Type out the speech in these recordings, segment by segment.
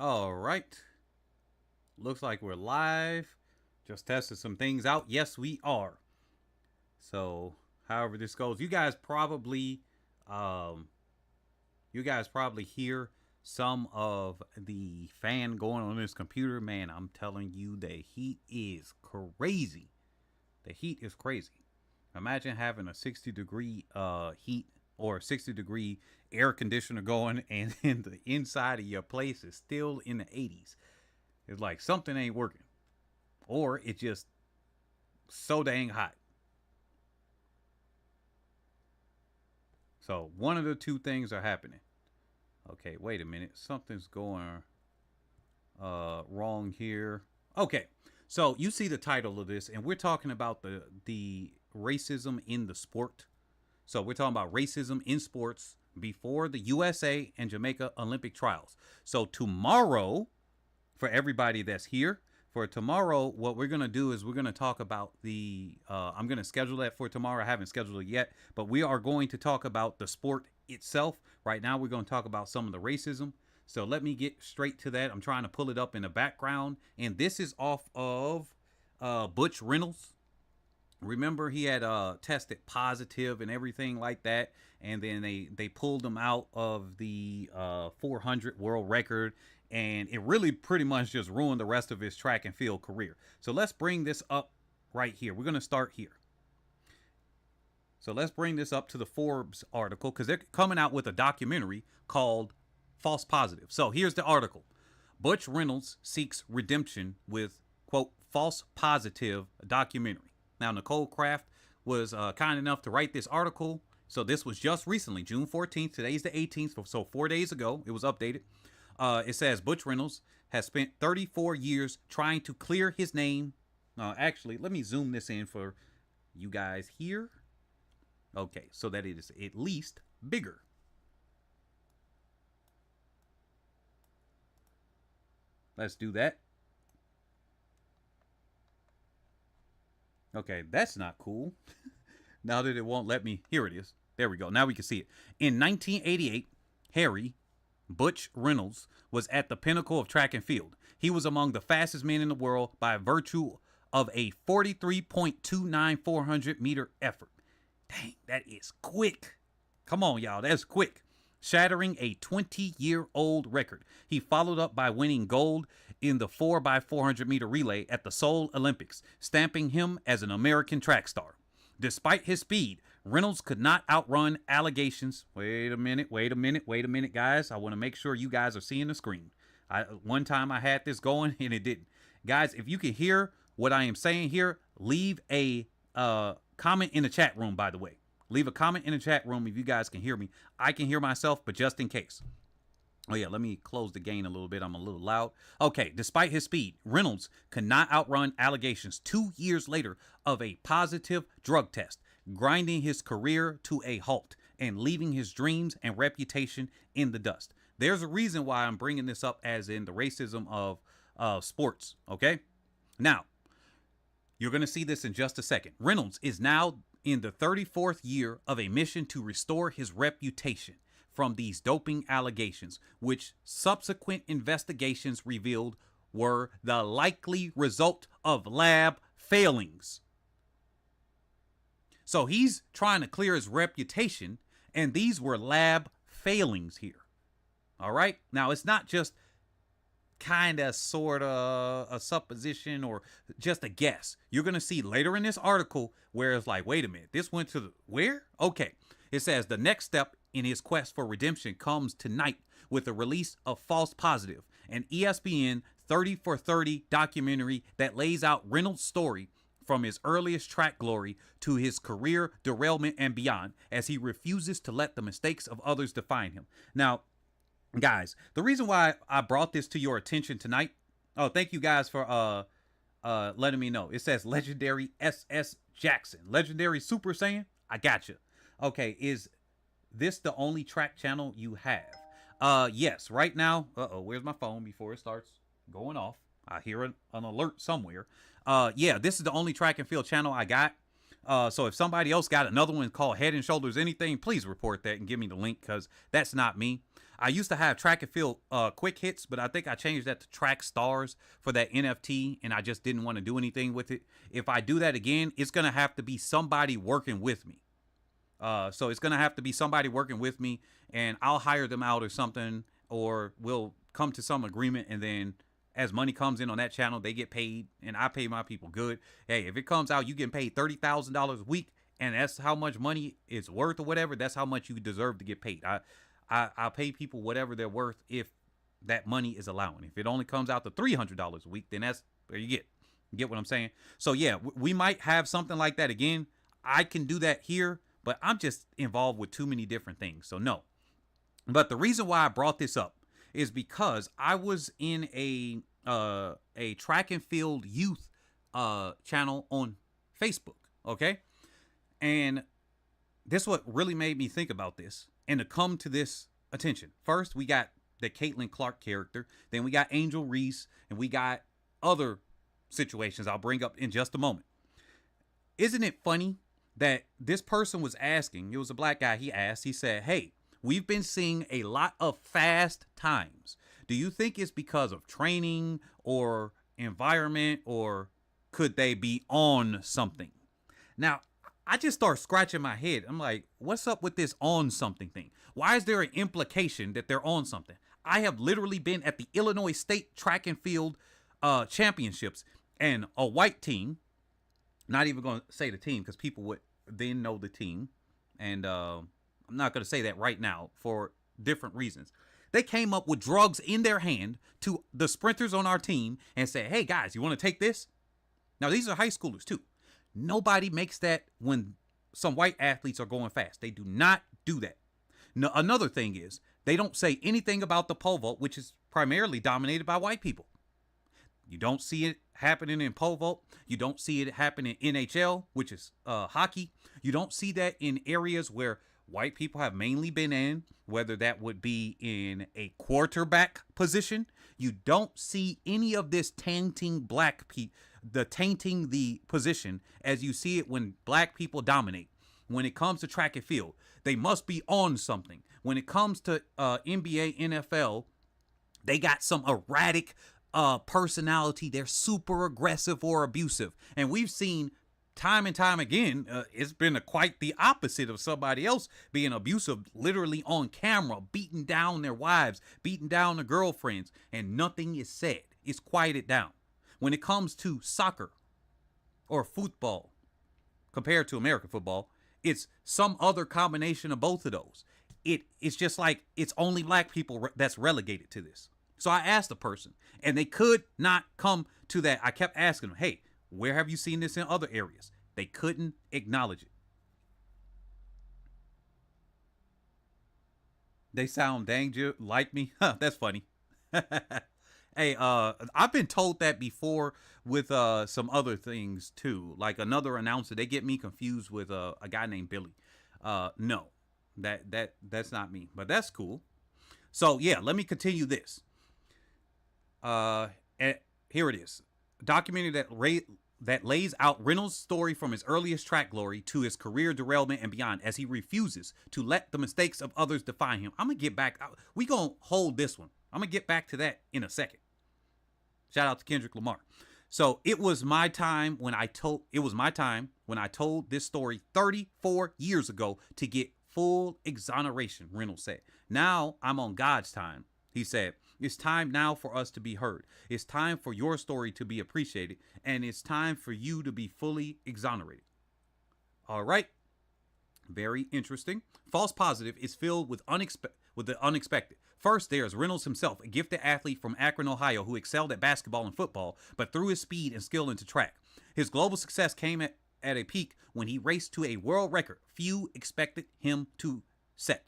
All right. Looks like we're live. Just tested some things out. Yes, we are. So, however this goes, um, you guys probably hear some of the fan going on this computer. Man, I'm telling you, the heat is crazy. The heat is crazy. Imagine having a 60-degree heat or 60-degree air conditioner going, and then the inside of your place is still in the 80s. It's like something ain't working, or it's just so dang hot. So one of the two things are happening. Okay, wait a minute. Something's going wrong here. Okay, so you see the title of this, and we're talking about the racism in the sport. So we're talking about racism in sports before the USA and Jamaica Olympic trials. So tomorrow, for everybody that's here, for tomorrow, what we're going to do is we're going to talk about I'm going to schedule that for tomorrow. I haven't scheduled it yet, but we are going to talk about the sport itself. Right now, we're going to talk about some of the racism. So let me get straight to that. I'm trying to pull it up in the background. And this is off of Butch Reynolds. Remember, he had tested positive and everything like that. And then they pulled him out of the 400 world record. And it really pretty much just ruined the rest of his track and field career. So let's bring this up right here. We're going to start here. So let's bring this up to the Forbes article, because they're coming out with a documentary called False Positive. So here's the article. Butch Reynolds seeks redemption with, quote, false positive documentary. Now, Nicole Kraft was kind enough to write this article. So this was just recently, June 14th. Today's the 18th. So 4 days ago, it was updated. It says Butch Reynolds has spent 34 years trying to clear his name. Actually, let me zoom this in for you guys here. Okay, so that it is at least bigger. Let's do that. Okay, that's not cool. Now that it won't let me. Here it is. There we go. Now we can see it. In 1988, Harry Butch Reynolds was at the pinnacle of track and field. He was among the fastest men in the world by virtue of a 43.29 400-meter effort. Dang, that is quick. Come on, y'all. That's quick. Shattering a 20-year-old record. He followed up by winning gold in the 4x400-meter relay at the Seoul Olympics, stamping him as an American track star. Despite his speed, Reynolds could not outrun allegations. Wait a minute, guys. I want to make sure you guys are seeing the screen. One time I had this going and it didn't. Guys, if you can hear what I am saying here, leave a comment in the chat room, by the way. Leave a comment in the chat room if you guys can hear me. I can hear myself, but just in case. Oh, yeah, let me close the gain a little bit. I'm a little loud. Okay, despite his speed, Reynolds could not outrun allegations 2 years later of a positive drug test, grinding his career to a halt and leaving his dreams and reputation in the dust. There's a reason why I'm bringing this up as in the racism of sports, okay? Now, you're going to see this in just a second. Reynolds is now in the 34th year of a mission to restore his reputation from these doping allegations, which subsequent investigations revealed were the likely result of lab failings. So he's trying to clear his reputation, and these were lab failings here. All right? Now, it's not just kind of, sort of a supposition or just a guess. You're going to see later in this article where it's like, wait a minute, this went to the, where? Okay. It says the next step in his quest for redemption comes tonight with the release of False Positive, an ESPN 30 for 30 documentary that lays out Reynolds' story from his earliest track glory to his career derailment and beyond, as he refuses to let the mistakes of others define him. Now, guys, the reason why I brought this to your attention tonight, oh, thank you guys for letting me know. It says legendary SS Jackson, legendary Super Saiyan. I got you. Okay, is this the only track channel you have? Yes, right now. Where's my phone before it starts going off? I hear an alert somewhere. Yeah, this is the only track and field channel I got. So if somebody else got another one called Head and Shoulders Anything, please report that and give me the link, because that's not me. I used to have track and field quick hits, but I think I changed that to track stars for that NFT, and I just didn't want to do anything with it. If I do that again, it's going to have to be somebody working with me. So it's going to have to be somebody working with me, and I'll hire them out or something, or we'll come to some agreement, and then as money comes in on that channel, they get paid, and I pay my people good. Hey, if it comes out, you getting paid $30,000 a week, and that's how much money it's worth or whatever, that's how much you deserve to get paid. I pay people whatever they're worth if that money is allowing. If it only comes out to $300 a week, then that's where you get. You get what I'm saying? So yeah, we might have something like that again. I can do that here, but I'm just involved with too many different things. So no. But the reason why I brought this up is because I was in a track and field youth channel on Facebook, okay? And this what really made me think about this and to come to this attention. First, we got the Caitlin Clark character. Then we got Angel Reese, and we got other situations I'll bring up in just a moment. Isn't it funny that this person was asking, it was a black guy, he asked, he said, hey, we've been seeing a lot of fast times. Do you think it's because of training or environment, or could they be on something? Now, I just start scratching my head. I'm like, what's up with this on something thing? Why is there an implication that they're on something? I have literally been at the Illinois State Track and Field Championships, and a white team, not even going to say the team because people would then know the team, and I'm not going to say that right now for different reasons. They came up with drugs in their hand to the sprinters on our team and said, hey guys, you want to take this? Now these are high schoolers too. Nobody makes that when some white athletes are going fast. They do not do that. Now, another thing is they don't say anything about the pole vault, which is primarily dominated by white people. You don't see it happening in pole vault. You don't see it happening in NHL, which is hockey. You don't see that in areas where white people have mainly been in, whether that would be in a quarterback position. You don't see any of this tainting tainting the position as you see it when black people dominate. When it comes to track and field, they must be on something. When it comes to NBA, NFL, they got some erratic personality. They're super aggressive or abusive. And we've seen time and time again, it's been quite the opposite of somebody else being abusive, literally on camera, beating down their wives, beating down their girlfriends, and nothing is said. It's quieted down. When it comes to soccer or football, compared to American football, it's some other combination of both of those. It's just like it's only black people that's relegated to this. So I asked the person, and they could not come to that. I kept asking them, hey, where have you seen this in other areas? They couldn't acknowledge it. They sound dang like me. Huh, that's funny. Hey, I've been told that before with some other things too. Like another announcer, they get me confused with a guy named Billy. No, that's not me, but that's cool. So yeah, let me continue this. Here it is. A documentary that lays out Reynolds' story from his earliest track glory to his career derailment and beyond, as he refuses to let the mistakes of others define him. I'm gonna get back. We gonna hold this one. I'm gonna get back to that in a second. Shout out to Kendrick Lamar. So it was my time when I told this story 34 years ago to get full exoneration, Reynolds said. Now I'm on God's time. He said, it's time now for us to be heard. It's time for your story to be appreciated. And it's time for you to be fully exonerated. All right. Very interesting. False positive is filled with the unexpected. First, there's Reynolds himself, a gifted athlete from Akron, Ohio, who excelled at basketball and football, but threw his speed and skill into track. His global success came at a peak when he raced to a world record few expected him to set.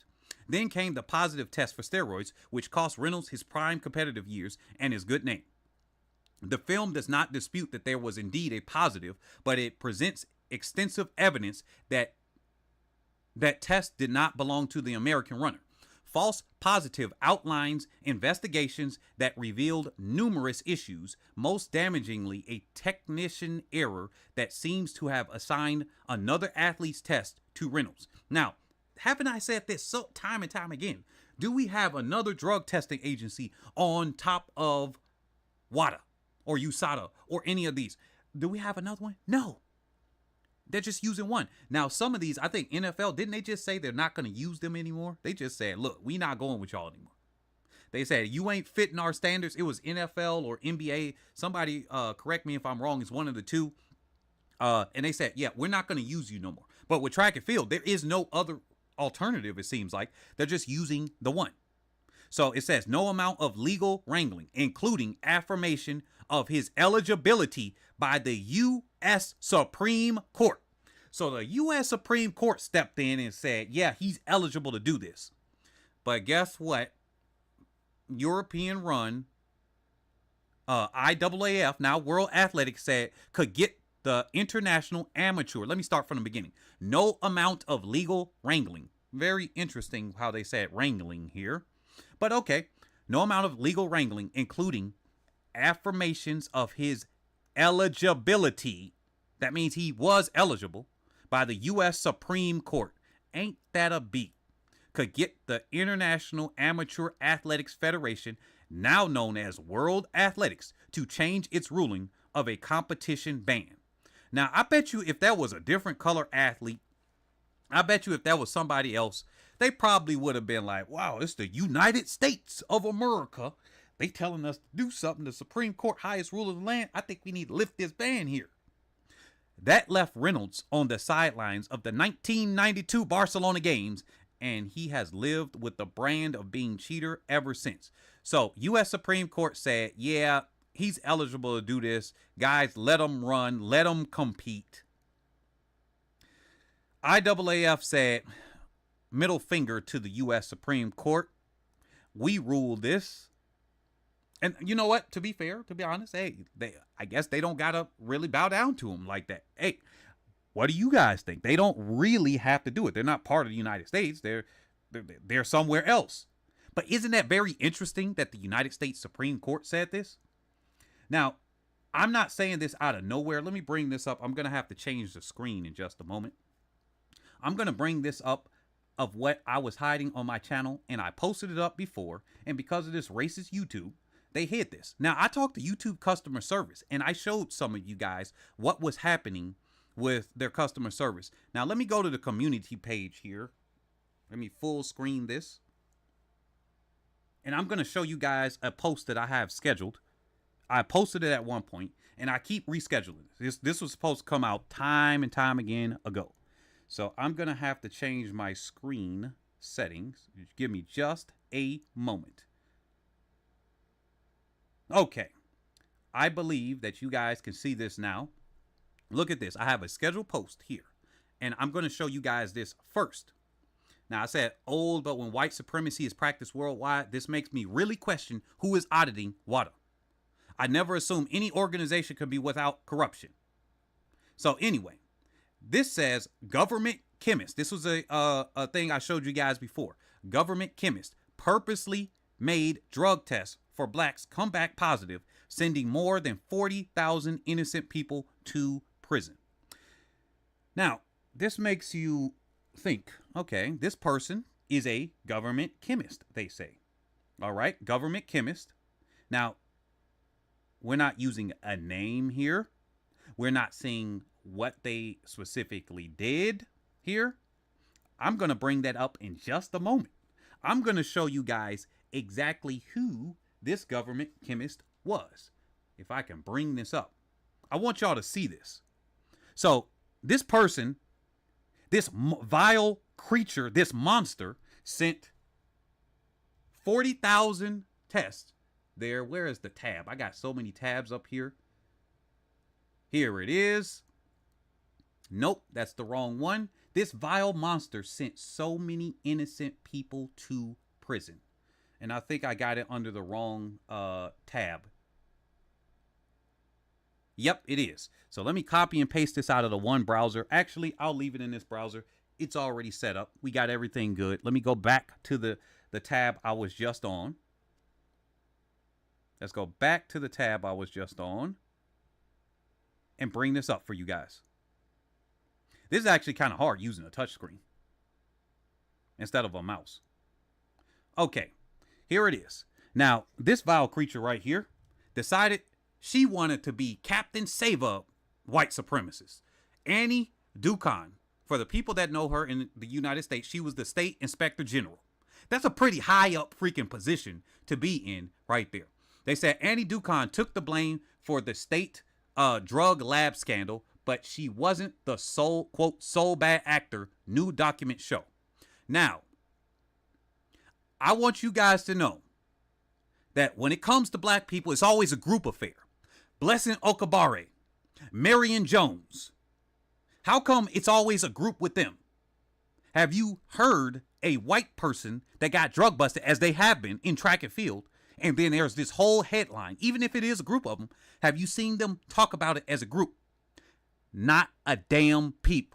Then came the positive test for steroids, which cost Reynolds his prime competitive years and his good name. The film does not dispute that there was indeed a positive, but it presents extensive evidence that test did not belong to the American runner. False positive outlines investigations that revealed numerous issues, most damagingly a technician error that seems to have assigned another athlete's test to Reynolds. Now, haven't I said this so time and time again? Do we have another drug testing agency on top of WADA or USADA or any of these? Do we have another one? No. They're just using one. Now, some of these, I think NFL, didn't they just say they're not going to use them anymore? They just said, look, we not going with y'all anymore. They said, you ain't fitting our standards. It was NFL or NBA. Somebody correct me if I'm wrong. It's one of the two. And they said, yeah, we're not going to use you no more. But with track and field, there is no other alternative, it seems like. They're just using the one. So it says no amount of legal wrangling, including affirmation of his eligibility by the U.S. Supreme Court. So the U.S. Supreme Court stepped in and said, yeah, he's eligible to do this. But guess what? European run IAAF, now World Athletics, said could get the international amateur. Let me start from the beginning. No amount of legal wrangling. Very interesting how they said wrangling here. But okay, no amount of legal wrangling, including affirmations of his eligibility. That means he was eligible by the U.S. Supreme Court. Ain't that a beat? Could get the International Amateur Athletics Federation, now known as World Athletics, to change its ruling of a competition ban. Now, I bet you if that was a different color athlete, I bet you if that was somebody else, they probably would have been like, wow, it's the United States of America. They telling us to do something. The Supreme Court, highest ruler of the land. I think we need to lift this ban here. That left Reynolds on the sidelines of the 1992 Barcelona games, and he has lived with the brand of being cheater ever since. So U.S. Supreme Court said, yeah, he's eligible to do this. Guys, let him run. Let him compete. IAAF said, middle finger to the U.S. Supreme Court. We rule this. And you know what? To be fair, to be honest, hey, I guess they don't got to really bow down to him like that. Hey, what do you guys think? They don't really have to do it. They're not part of the United States. They're somewhere else. But isn't that very interesting that the United States Supreme Court said this? Now, I'm not saying this out of nowhere. Let me bring this up. I'm going to have to change the screen in just a moment. I'm going to bring this up of what I was hiding on my channel, and I posted it up before. And because of this racist YouTube, they hid this. Now, I talked to YouTube customer service, and I showed some of you guys what was happening with their customer service. Now, let me go to the community page here. Let me full screen this. And I'm going to show you guys a post that I have scheduled. I posted it at one point, and I keep rescheduling this. This was supposed to come out time and time again ago. So I'm going to have to change my screen settings. Give me just a moment. Okay. I believe that you guys can see this now. Look at this. I have a scheduled post here, and I'm going to show you guys this first. Now, I said old, but when white supremacy is practiced worldwide, this makes me really question who is auditing WADA. I never assume any organization can be without corruption. So anyway, this says government chemist. This was a thing I showed you guys before. Government chemist purposely made drug tests for blacks come back positive, sending more than 40,000 innocent people to prison. Now, this makes you think, okay, this person is a government chemist, they say. All right, government chemist. Now, we're not using a name here. We're not seeing what they specifically did here. I'm going to bring that up in just a moment. I'm going to show you guys exactly who this government chemist was. If I can bring this up. I want y'all to see this. So this person, this vile creature, this monster sent 40,000 tests there. Where is the tab? I got so many tabs up here. Here it is. Nope, that's the wrong one. This vile monster sent so many innocent people to prison. And I think I got it under the wrong tab. Yep, it is. So let me copy and paste this out of the one browser. Actually, I'll leave it in this browser. It's already set up. We got everything good. Let me go back to the tab I was just on. Let's go back to the tab I was just on and bring this up for you guys. This is actually kind of hard using a touchscreen instead of a mouse. Okay, here it is. Now, this vile creature right here decided she wanted to be Captain Save-Up white supremacist. Annie Ducon, for the people that know her in the United States, she was the state inspector general. That's a pretty high up freaking position to be in right there. They said Annie Ducon took the blame for the state drug lab scandal, but she wasn't the sole, quote, sole bad actor, new documents show. Now, I want you guys to know that when it comes to black people, it's always a group affair. Blessing Okabare, Marion Jones. How come it's always a group with them? Have you heard a white person that got drug busted, as they have been in track and field, and then there's this whole headline, even if it is a group of them, have you seen them talk about it as a group? Not a damn peep.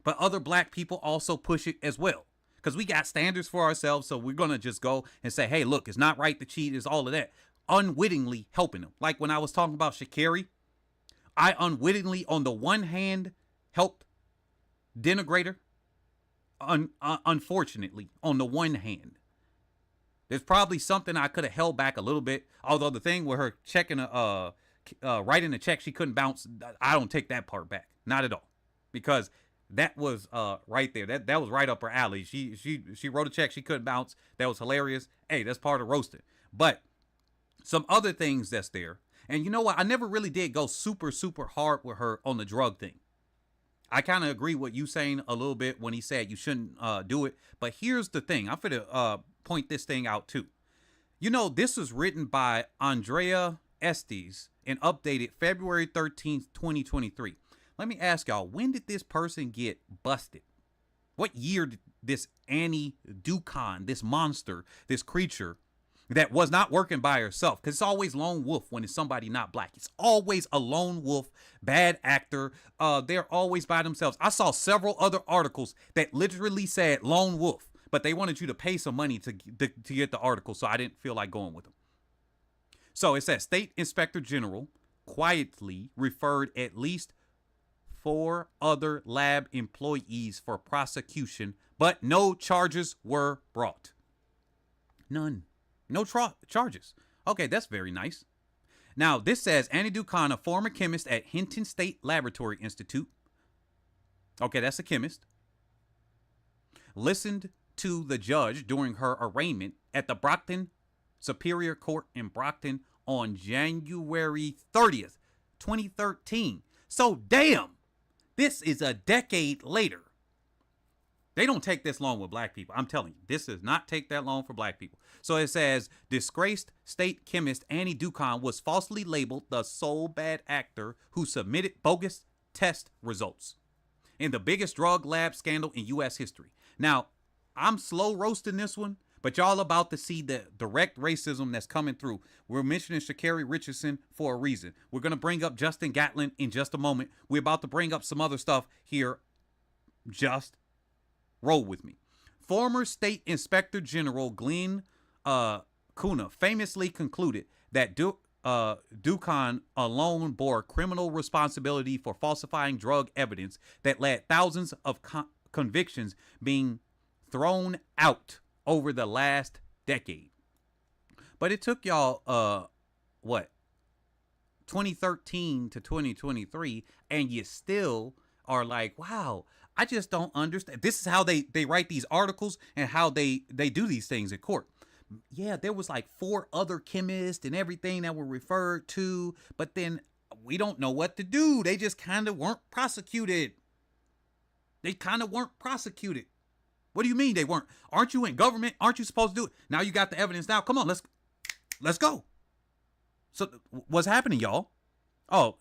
But other black people also push it as well, because we got standards for ourselves, so we're going to just go and say, hey, look, it's not right to cheat, it's all of that. Unwittingly helping them. Like when I was talking about Sha'Carri, I unwittingly, on the one hand, helped denigrate her. Unfortunately, on the one hand. There's probably something I could have held back a little bit. Although the thing with her checking writing a check she couldn't bounce, I don't take that part back. Not at all. Because that was right there. That was right up her alley. She wrote a check she couldn't bounce. That was hilarious. Hey, that's part of roasting. But some other things that's there. And you know what? I never really did go super, super hard with her on the drug thing. I kind of agree with you saying a little bit when he said you shouldn't do it. But here's the thing. I'm going to point this thing out too. You know, this was written by Andrea Estes and updated February 13th, 2023. Let me ask y'all, when did this person get busted? What year did this Annie Ducon, this monster, this creature that was not working by herself? Because it's always lone wolf when it's somebody not black. It's always a lone wolf, bad actor. They're always by themselves. I saw several other articles that literally said lone wolf, but they wanted you to pay some money to get the article, so I didn't feel like going with them. So it says State Inspector General quietly referred at least 4 other lab employees for prosecution, but no charges were brought. None. No charges. Okay, that's very nice. Now, this says Annie Ducon, a former chemist at Hinton State Laboratory Institute. Okay, that's a chemist. Listened to the judge during her arraignment at the Brockton Superior Court in Brockton on January 30th, 2013. So, damn, this is a decade later. They don't take this long with black people. I'm telling you, this does not take that long for black people. So it says, disgraced state chemist Annie Ducon was falsely labeled the sole bad actor who submitted bogus test results in the biggest drug lab scandal in U.S. history. Now, I'm slow roasting this one, but y'all about to see the direct racism that's coming through. We're mentioning Sha'Carri Richardson for a reason. We're going to bring up Justin Gatlin in just a moment. We're about to bring up some other stuff here. Just roll with me. Former State Inspector General Glenn Kuna famously concluded that Ducon alone bore criminal responsibility for falsifying drug evidence that led thousands of convictions being thrown out over the last decade. But it took y'all, 2013 to 2023, and you still are like, wow, I just don't understand. This is how they write these articles and how they do these things in court. Yeah, there was like 4 other chemists and everything that were referred to, but then we don't know what to do. They just kind of weren't prosecuted. What do you mean they weren't? Aren't you in government? Aren't you supposed to do it? Now you got the evidence now. Come on, let's go. So what's happening, y'all? Oh,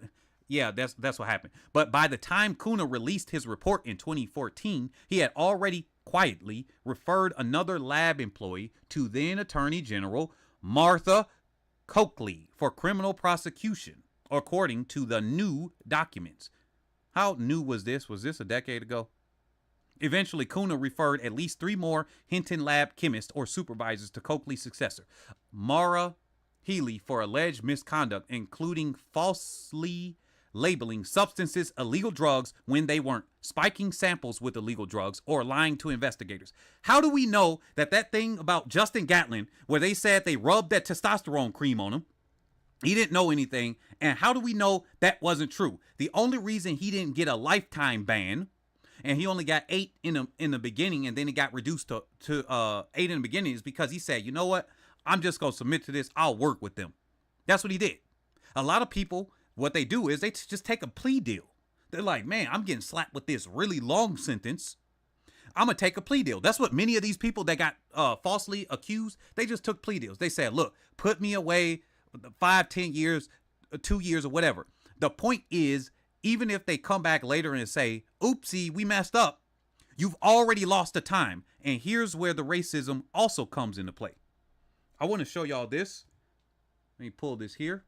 yeah, that's what happened. But by the time Kuna released his report in 2014, he had already quietly referred another lab employee to then Attorney General Martha Coakley for criminal prosecution, according to the new documents. How new was this? Was this a decade ago? Eventually, Kuna referred at least 3 more Hinton lab chemists or supervisors to Coakley's successor, Mara Healy, for alleged misconduct, including falsely labeling substances illegal drugs when they weren't, spiking samples with illegal drugs, or lying to investigators. How do we know that that thing about Justin Gatlin, where they said they rubbed that testosterone cream on him, he didn't know anything, and how do we know that wasn't true? The only reason he didn't get a lifetime ban, and he only got 8 in the beginning, and then it got reduced to 8 in the beginning, is because he said, you know what? I'm just going to submit to this. I'll work with them. That's what he did. A lot of people, what they do is they just take a plea deal. They're like, man, I'm getting slapped with this really long sentence. I'm going to take a plea deal. That's what many of these people that got falsely accused, they just took plea deals. They said, look, put me away 5, 10 years, 2 years, or whatever. The point is, even if they come back later and say, oopsie, we messed up, you've already lost the time. And here's where the racism also comes into play. I want to show y'all this. Let me pull this here.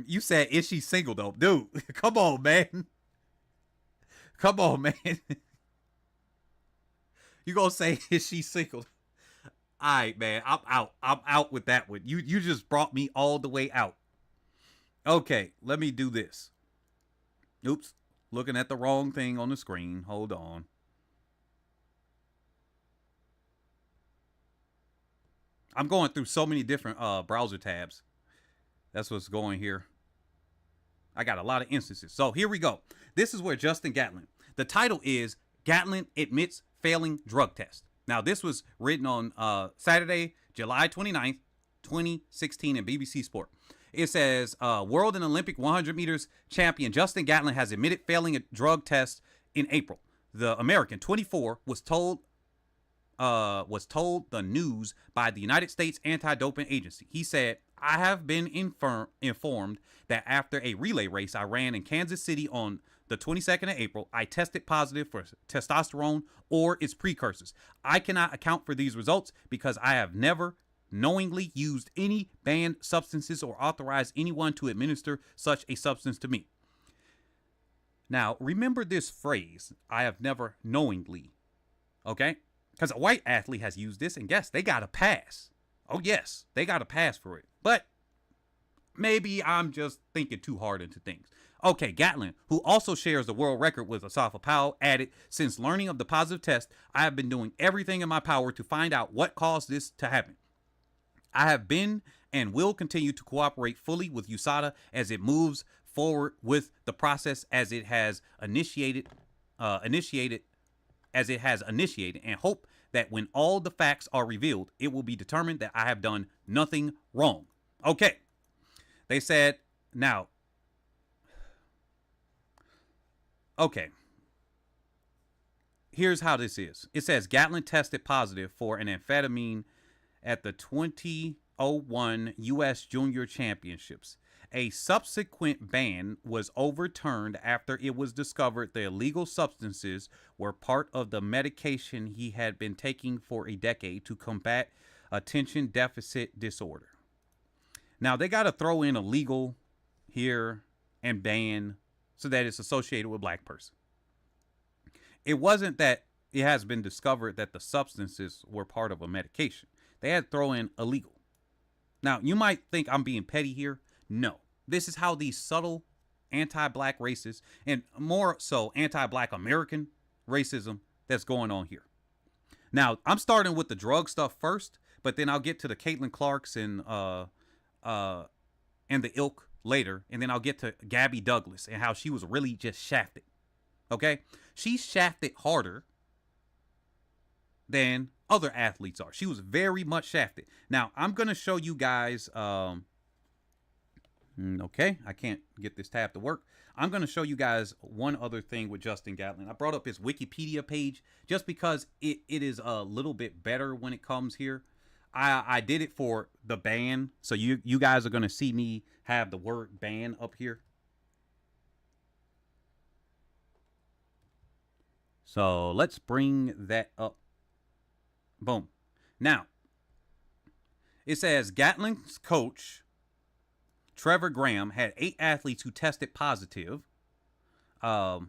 You said, is she single though? Dude, come on, man. Come on, man. You gonna say, is she single? All right, man. I'm out. I'm out with that one. You just brought me all the way out. Okay, let me do this. Oops. Looking at the wrong thing on the screen. Hold on. I'm going through so many different browser tabs. That's what's going here. I got a lot of instances. So here we go. This is where Justin Gatlin. The title is Gatlin Admits Failing Drug Test. Now, this was written on Saturday, July 29th, 2016 in BBC Sport. It says, World and Olympic 100 meters champion Justin Gatlin has admitted failing a drug test in April. The American, 24, was told the news by the United States Anti-Doping Agency. He said, I have been informed that after a relay race I ran in Kansas City on the 22nd of April, I tested positive for testosterone or its precursors. I cannot account for these results because I have never knowingly used any banned substances or authorized anyone to administer such a substance to me. Now, remember this phrase, I have never knowingly, okay? Because a white athlete has used this, and guess they got a pass. Oh, yes, they got a pass for it. But maybe I'm just thinking too hard into things. Okay, Gatlin, who also shares the world record with Asafa Powell, added, since learning of the positive test, I have been doing everything in my power to find out what caused this to happen. I have been and will continue to cooperate fully with USADA as it moves forward with the process as it has initiated, and hope that when all the facts are revealed, it will be determined that I have done nothing wrong. Okay. They said, now, okay. Here's how this is. It says Gatlin tested positive for an amphetamine at the 2001 U.S. Junior Championships. A subsequent ban was overturned after it was discovered the illegal substances were part of the medication he had been taking for a decade to combat attention deficit disorder. Now, they got to throw in illegal here and ban so that it's associated with black person. It wasn't that it has been discovered that the substances were part of a medication. They had to throw in illegal. Now, you might think I'm being petty here. No, this is how these subtle anti-black racists, and more so anti-black American racism that's going on here. Now, I'm starting with the drug stuff first, but then I'll get to the Caitlin Clarks and the ilk later, and then I'll get to Gabby Douglas and how she was really just shafted. Okay? She's shafted harder than other athletes are. She was very much shafted. Now, I'm going to show you guys, okay, I can't get this tab to work. I'm going to show you guys one other thing with Justin Gatlin. I brought up his Wikipedia page just because it is a little bit better when it comes here. I did it for the ban, so you guys are going to see me have the word ban up here. So let's bring that up. Boom. Now, it says Gatlin's coach, Trevor Graham, had 8 athletes who tested positive. Oh,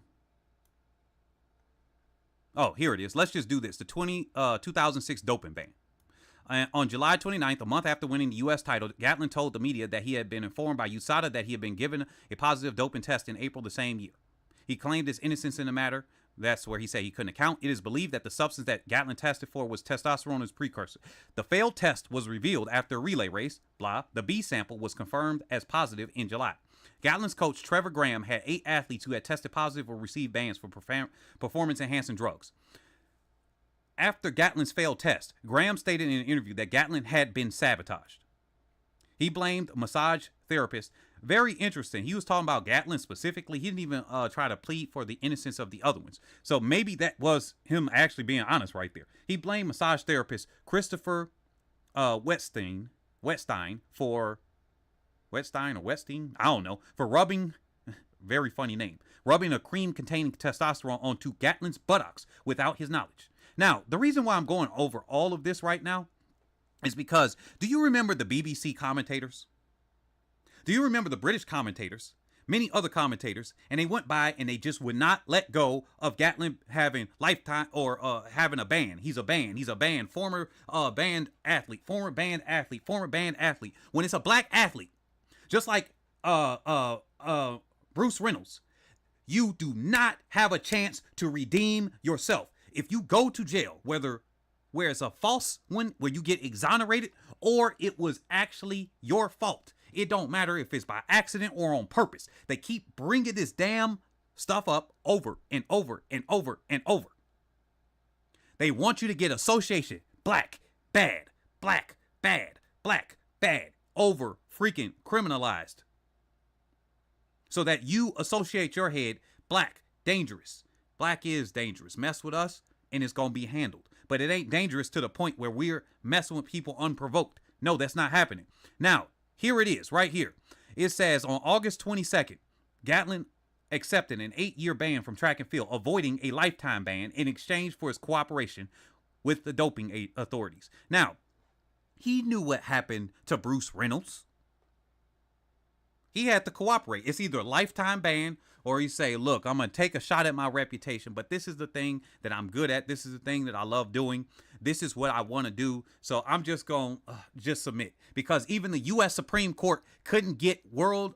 here it is. Let's just do this. The 2006 doping ban. On July 29th, a month after winning the U.S. title, Gatlin told the media that he had been informed by USADA that he had been given a positive doping test in April the same year. He claimed his innocence in the matter. That's where he said he couldn't account. It is believed that the substance that Gatlin tested for was testosterone as precursor. The failed test was revealed after a relay race. The B sample was confirmed as positive in July. Gatlin's coach, Trevor Graham, had 8 athletes who had tested positive or received bans for performance-enhancing drugs. After Gatlin's failed test, Graham stated in an interview that Gatlin had been sabotaged. He blamed massage therapists. Very interesting. He was talking about Gatlin specifically. He didn't even try to plead for the innocence of the other ones. So maybe that was him actually being honest right there. He blamed massage therapist Christopher Wetstein for I don't know, for rubbing, very funny name, rubbing a cream containing testosterone onto Gatlin's buttocks without his knowledge. Now, the reason why I'm going over all of this right now is because, do you remember the BBC commentators? Do you remember the British commentators? Many other commentators, and they went by and they just would not let go of Gatlin having lifetime or having a ban. He's a ban, former banned athlete. When it's a black athlete, just like Bruce Reynolds, you do not have a chance to redeem yourself. If you go to jail, where it's a false one, where you get exonerated, or it was actually your fault, it don't matter if it's by accident or on purpose. They keep bringing this damn stuff up over and over and over and over. They want you to get association. Black, bad, black, bad, black, bad, over freaking criminalized. So that you associate your head, black, dangerous. Black is dangerous. Mess with us and it's going to be handled. But it ain't dangerous to the point where we're messing with people unprovoked. No, that's not happening. Now, here it is right here. It says on August 22nd, Gatlin accepted an 8-year ban from track and field, avoiding a lifetime ban in exchange for his cooperation with the doping authorities. Now, he knew what happened to Bruce Reynolds. He had to cooperate. It's either a lifetime ban or you say, look, I'm going to take a shot at my reputation, but this is the thing that I'm good at. This is the thing that I love doing. This is what I want to do. So I'm just going to just submit, because even the U.S. Supreme Court couldn't get World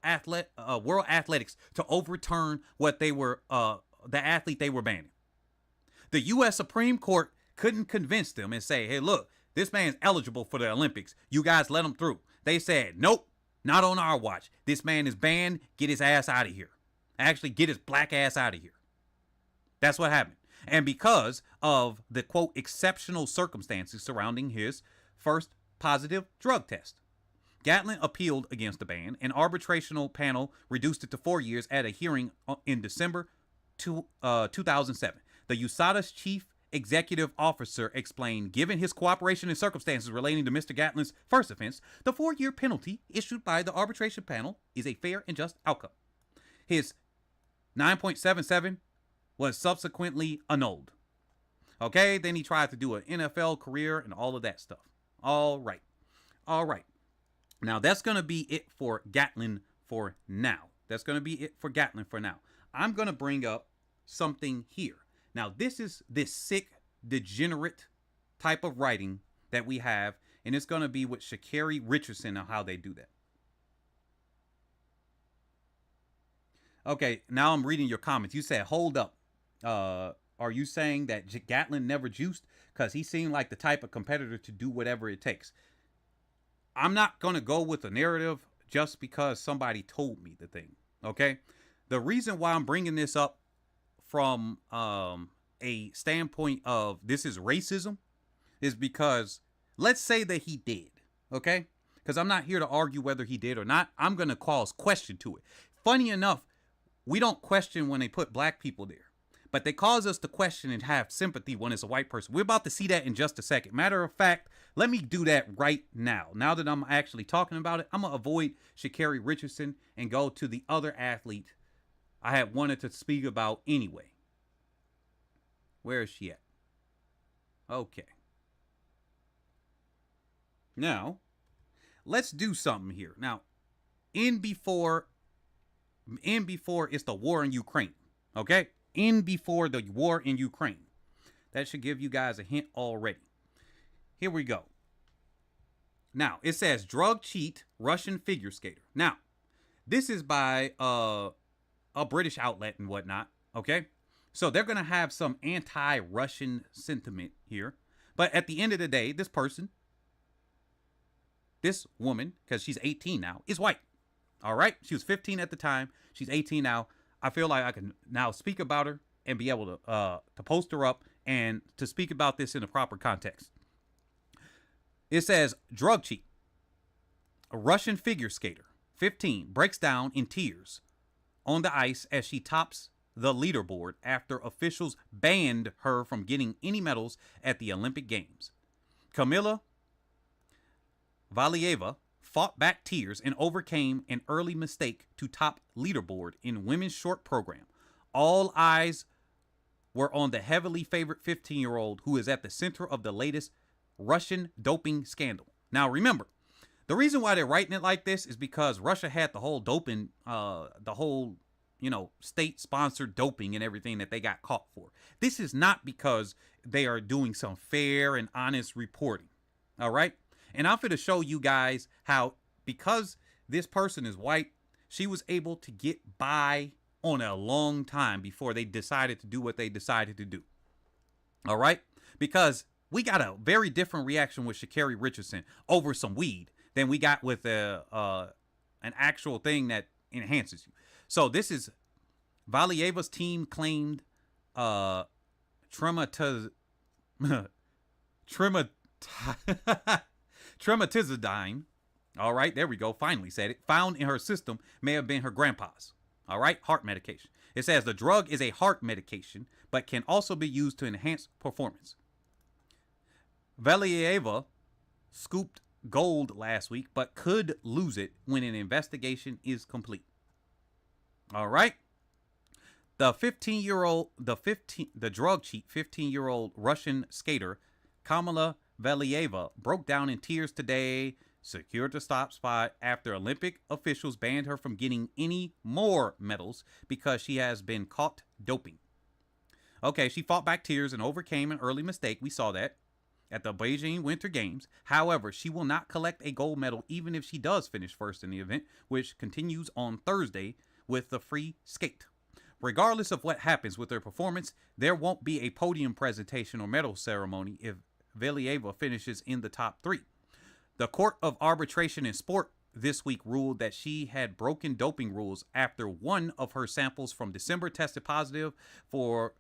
Athletics to overturn what they were, the athlete they were banning. The U.S. Supreme Court couldn't convince them and say, hey, look, this man's eligible for the Olympics. You guys let him through. They said, nope. Not on our watch. This man is banned. Get his ass out of here. Actually, get his black ass out of here. That's what happened. And because of the, quote, exceptional circumstances surrounding his first positive drug test, Gatlin appealed against the ban. An arbitrational panel reduced it to 4 years at a hearing in December 2007. The USADA's chief executive officer explained, given his cooperation and circumstances relating to Mr. Gatlin's first offense, the 4-year penalty issued by the arbitration panel is a fair and just outcome. His 9.77 was subsequently annulled. Okay, then he tried to do an NFL career and all of that stuff. All right. Now, that's going to be it for Gatlin for now. I'm going to bring up something here. Now, this is this sick, degenerate type of writing that we have, and it's going to be with Sha'Carri Richardson and how they do that. Okay, now I'm reading your comments. You said, hold up. Are you saying that Gatlin never juiced? Because he seemed like the type of competitor to do whatever it takes. I'm not going to go with a narrative just because somebody told me the thing, okay? The reason why I'm bringing this up from a standpoint of this is racism is because let's say that he did, okay? Because I'm not here to argue whether he did or not. I'm going to cause question to it. Funny enough, we don't question when they put black people there, but they cause us to question and have sympathy when it's a white person. We're about to see that in just a second. Matter of fact, let me do that right now. Now that I'm actually talking about it, I'm going to avoid Sha'Carri Richardson and go to the other athlete I had wanted to speak about anyway. Where is she at? Okay. Now, let's do something here. Now, in before it's the war in Ukraine. Okay? In before the war in Ukraine. That should give you guys a hint already. here we go. Now, it says drug cheat Russian figure skater. Now, this is by a British outlet and whatnot, okay? So they're going to have some anti-Russian sentiment here. But at the end of the day, this person, this woman, because she's 18 now, is white. All right? She was 15 at the time. She's 18 now. I feel like I can now speak about her and be able to post her up and to speak about this in a proper context. It says, drug cheat. A Russian figure skater, 15, breaks down in tears on the ice as she tops the leaderboard after officials banned her from getting any medals at the Olympic Games. Kamila Valieva fought back tears and overcame an early mistake to top leaderboard in women's short program. All eyes were on the heavily favored 15-year-old who is at the center of the latest Russian doping scandal. Now, remember, the reason why they're writing it like this is because Russia had the whole doping, state-sponsored doping and everything that they got caught for. This is not because they are doing some fair and honest reporting. All right? And I'm going to show you guys how, because this person is white, she was able to get by on a long time before they decided to do what they decided to do. All right? Because we got a very different reaction with Sha'Carri Richardson over some weed than we got with an actual thing that enhances you. So this is Valieva's team claimed trematizidine, all right, there we go, finally said it, found in her system may have been her grandpa's, all right, heart medication. It says the drug is a heart medication, but can also be used to enhance performance. Valieva scooped gold last week, but could lose it when an investigation is complete. All right. The drug cheat 15-year-old Russian skater Kamila Valieva broke down in tears today, secured the top spot after Olympic officials banned her from getting any more medals because she has been caught doping. Okay, she fought back tears and overcame an early mistake. We saw that at the Beijing Winter Games. However, she will not collect a gold medal even if she does finish first in the event, which continues on Thursday with the free skate. Regardless of what happens with her performance, there won't be a podium presentation or medal ceremony if Valieva finishes in the top 3. The Court of Arbitration in Sport this week ruled that she had broken doping rules after one of her samples from December tested positive for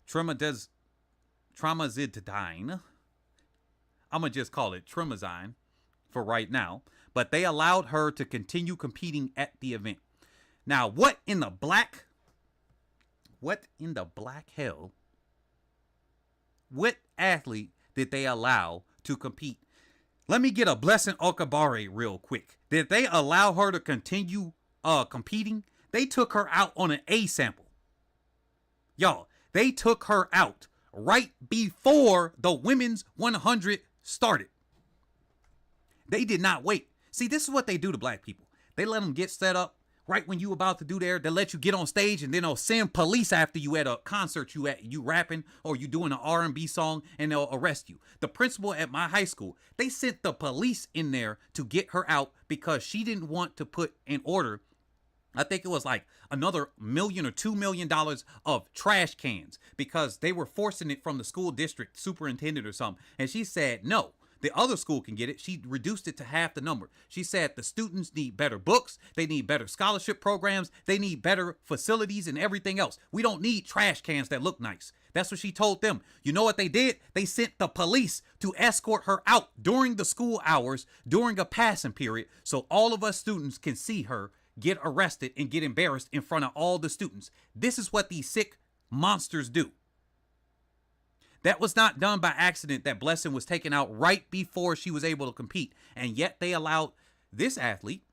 tramadidine. I'm going to just call it Tremazine for right now. But they allowed her to continue competing at the event. Now, what in the black hell? What athlete did they allow to compete? Let me get a blessing Okabare real quick. Did they allow her to continue competing? They took her out on an A sample. Y'all, they took her out right before the women's 100 started. They did not wait. See, this is what they do to black people. They let them get set up right when you about to do there. They let you get on stage and then they'll send police after you at a concert you rapping or you doing an R&B song and they'll arrest you. The principal at my high school, they sent the police in there to get her out because she didn't want to put in order, I think it was like another $1 million or $2 million of trash cans because they were forcing it from the school district superintendent or something. And she said, no, the other school can get it. She reduced it to half the number. She said the students need better books. They need better scholarship programs. They need better facilities and everything else. We don't need trash cans that look nice. That's what she told them. You know what they did? They sent the police to escort her out during the school hours, during a passing period, so all of us students can see her get arrested and get embarrassed in front of all the students. This is what these sick monsters do. That was not done by accident. That blessing was taken out right before she was able to compete. And yet they allowed this athlete,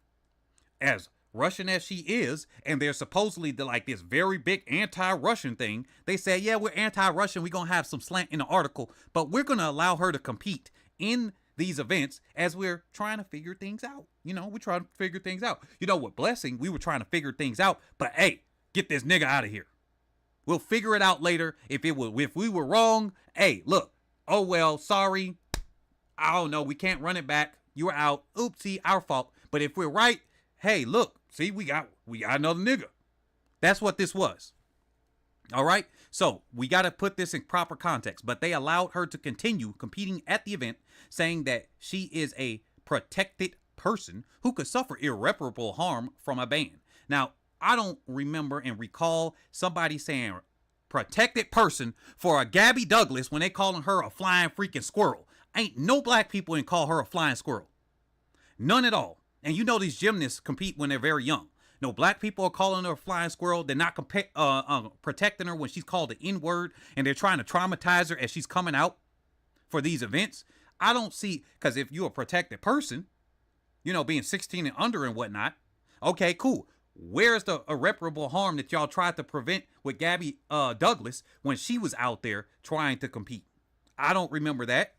as Russian as she is, and they're supposedly like this very big anti-Russian thing. They say, yeah, we're anti-Russian. We're going to have some slant in the article, but we're going to allow her to compete in these events as we're trying to figure things out. You know, we're trying to figure things out. You know, with blessing, we were trying to figure things out, but hey, get this nigga out of here. We'll figure it out later. If we were wrong, hey, look, oh well, sorry. oh no, we can't run it back. You were out. Oopsie, our fault. But if we're right, hey, look, see, we got another nigga. That's what this was. All right. So we got to put this in proper context. But they allowed her to continue competing at the event, saying that she is a protected person who could suffer irreparable harm from a ban. Now, I don't remember and recall somebody saying protected person for a Gabby Douglas when they calling her a flying freaking squirrel. Ain't no black people in call her a flying squirrel. None at all. And you know these gymnasts compete when they're very young. No black people are calling her a flying squirrel. They're not protecting her when she's called the N-word, and they're trying to traumatize her as she's coming out for these events. I don't see, because if you're a protected person, you know, being 16 and under and whatnot, okay, cool. Where's the irreparable harm that y'all tried to prevent with Gabby Douglas when she was out there trying to compete? I don't remember that.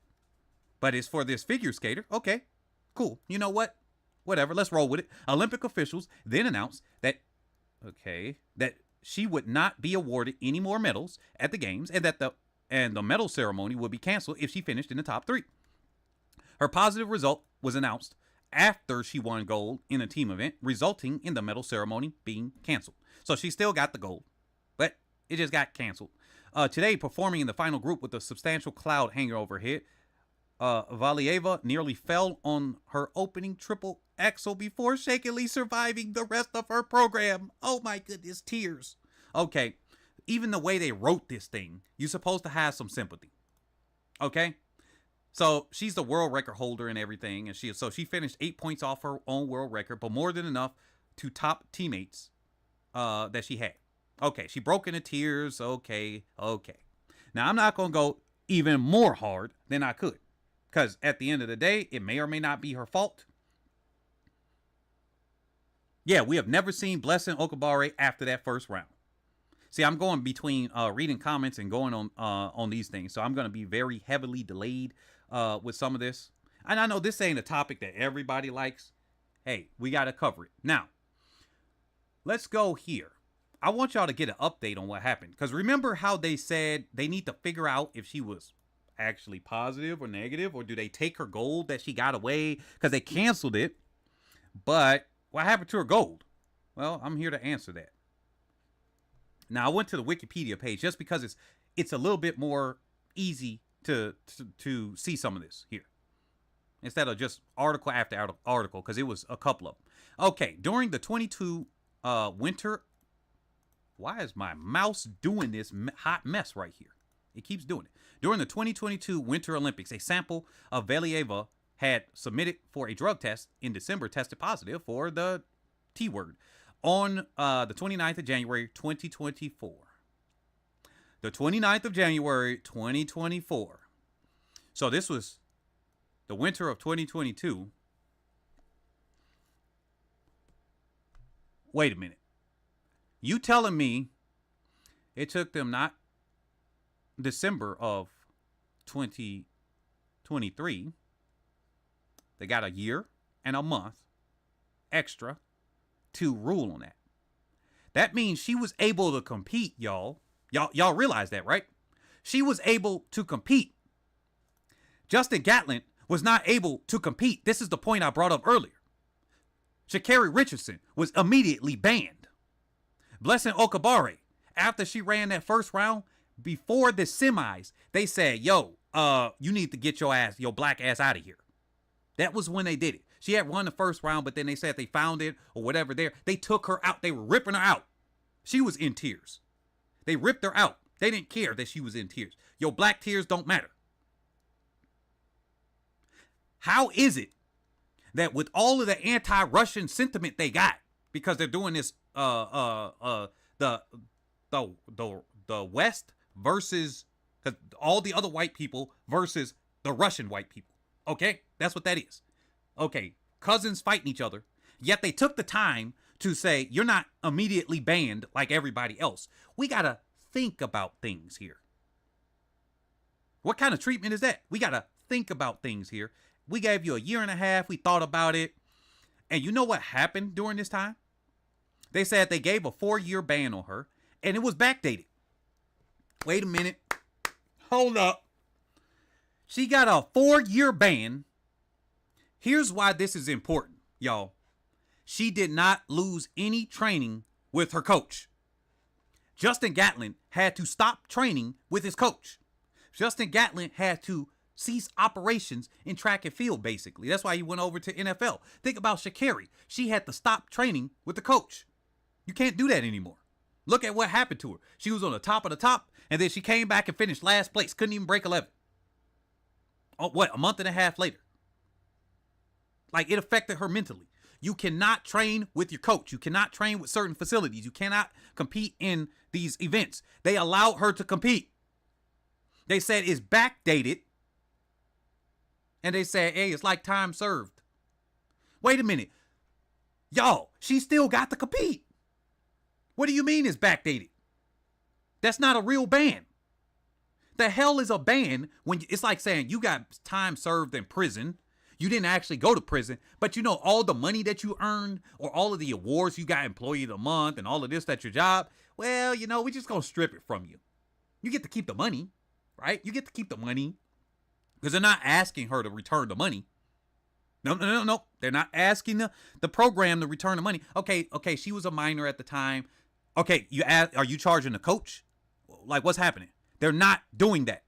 But it's for this figure skater. Okay, cool. You know what? Whatever. Let's roll with it. Olympic officials then announced that, that she would not be awarded any more medals at the games, and that the medal ceremony would be canceled if she finished in the top 3. Her positive result was announced after she won gold in a team event, resulting in the medal ceremony being canceled. So she still got the gold, but it just got canceled. Today, performing in the final group with a substantial cloud hanging overhead, Valieva nearly fell on her opening triple axel before shakily surviving the rest of her program. Oh my goodness, tears. Okay, even the way they wrote this thing, you're supposed to have some sympathy. Okay? So she's the world record holder and everything, and she finished 8 points off her own world record, but more than enough to top teammates that she had. Okay, she broke into tears. Okay. Now I'm not gonna go even more hard than I could, because at the end of the day, it may or may not be her fault. Yeah, we have never seen Blessing Okabare after that first round. See, I'm going between reading comments and going on these things, so I'm going to be very heavily delayed with some of this. And I know this ain't a topic that everybody likes. Hey, we got to cover it. Now, let's go here. I want y'all to get an update on what happened, because remember how they said they need to figure out if she was actually positive or negative, or do they take her gold that she got away because they canceled it? But what happened to her gold? Well, I'm here to answer that. Now, I went to the Wikipedia page just because it's a little bit more easy to see some of this here, instead of just article after article, because it was a couple of them. Okay, during the 22 winter, why is my mouse doing this hot mess right here? It keeps doing it. During the 2022 Winter Olympics, a sample of Valieva had submitted for a drug test in December tested positive for the T-word on the 29th of January, 2024. The 29th of January, 2024. So this was the winter of 2022. Wait a minute. You telling me it took them not December of 2023, they got a year and a month extra to rule on that? That means she was able to compete, y'all. Y'all realize that, right? She was able to compete. Justin Gatlin was not able to compete. This is the point I brought up earlier. Sha'Carri Richardson was immediately banned. Blessing Okabare, after she ran that first round, before the semis, they said, yo, you need to get your black ass out of here. That was when they did it. She had won the first round, but then they said they found it or whatever there. They took her out. They were ripping her out. She was in tears. They ripped her out. They didn't care that she was in tears. Your black tears don't matter. How is it that with all of the anti-Russian sentiment they got, because they're doing this, the West versus all the other white people versus the Russian white people. Okay? That's what that is. Okay. Cousins fighting each other. Yet they took the time to say, you're not immediately banned like everybody else. We got to think about things here. What kind of treatment is that? We got to think about things here. We gave you a year and a half. We thought about it. And you know what happened during this time? They said they gave a 4-year ban on her, and it was backdated. Wait a minute. Hold up. She got a 4-year ban. Here's why this is important, y'all. She did not lose any training with her coach. Justin Gatlin had to stop training with his coach. Justin Gatlin had to cease operations in track and field, basically. That's why he went over to NFL. Think about Sha'Carri. She had to stop training with the coach. You can't do that anymore. Look at what happened to her. She was on the top of the top, and then she came back and finished last place. Couldn't even break 11. Oh, what? A month and a half later. Like, it affected her mentally. You cannot train with your coach. You cannot train with certain facilities. You cannot compete in these events. They allowed her to compete. They said it's backdated. And they said, hey, it's like time served. Wait a minute. Y'all, she still got to compete. What do you mean it's backdated? That's not a real ban. The hell is a ban when it's like saying you got time served in prison. You didn't actually go to prison, but you know all the money that you earned or all of the awards you got, employee of the month and all of this, that's your job. Well, you know, we just gonna strip it from you. You get to keep the money, right? You get to keep the money because they're not asking her to return the money. No. They're not asking the program to return the money. Okay. She was a minor at the time. Okay, are you charging the coach? Like, what's happening? They're not doing that.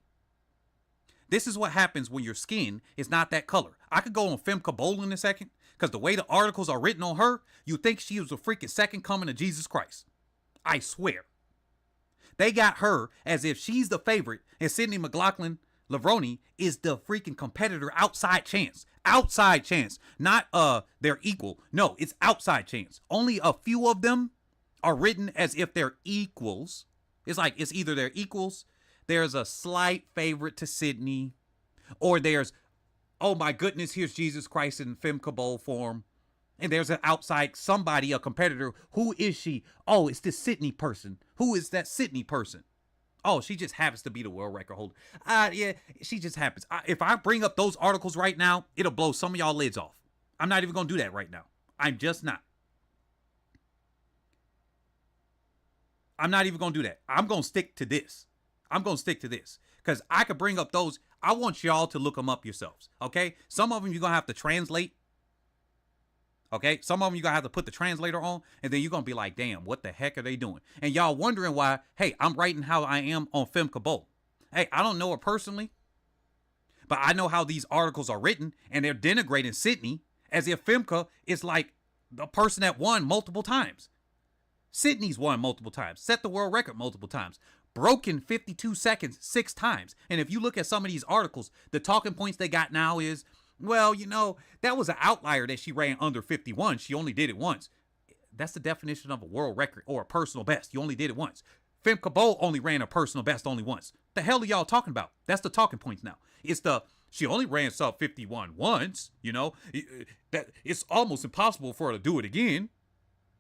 This is what happens when your skin is not that color. I could go on Femke Bol in a second, because the way the articles are written on her, you think she was a freaking second coming of Jesus Christ. I swear. They got her as if she's the favorite, and Sydney McLaughlin-Levrone is the freaking competitor outside chance. Outside chance. Not they're equal. No, it's outside chance. Only a few of them are written as if they're equals. It's like it's either they're equals, there's a slight favorite to Sydney, or there's, oh my goodness, here's Jesus Christ in Femke Bol form. And there's an outside somebody, a competitor. Who is she? Oh, it's this Sydney person. Who is that Sydney person? Oh, she just happens to be the world record holder. Yeah, she just happens. If I bring up those articles right now, it'll blow some of y'all lids off. I'm not even going to do that right now. I'm just not. I'm not even going to do that. I'm going to stick to this. Because I could bring up those. I want y'all to look them up yourselves. Okay? Some of them you're going to have to translate. Okay? Some of them you're going to have to put the translator on. And then you're going to be like, damn, what the heck are they doing? And y'all wondering why, hey, I'm writing how I am on Femke Bol. Hey, I don't know her personally. But I know how these articles are written. And they're denigrating Sydney as if Femke is like the person that won multiple times. Sydney's won multiple times. Set the world record multiple times. Broken 52 seconds 6 times. And if you look at some of these articles, the talking points they got now is, well, you know, that was an outlier that she ran under 51. She only did it once. That's the definition of a world record or a personal best. You only did it once. Femke Bol only ran a personal best only once. The hell are y'all talking about? That's the talking points now. It's the, she only ran sub 51 once, you know. That it's almost impossible for her to do it again.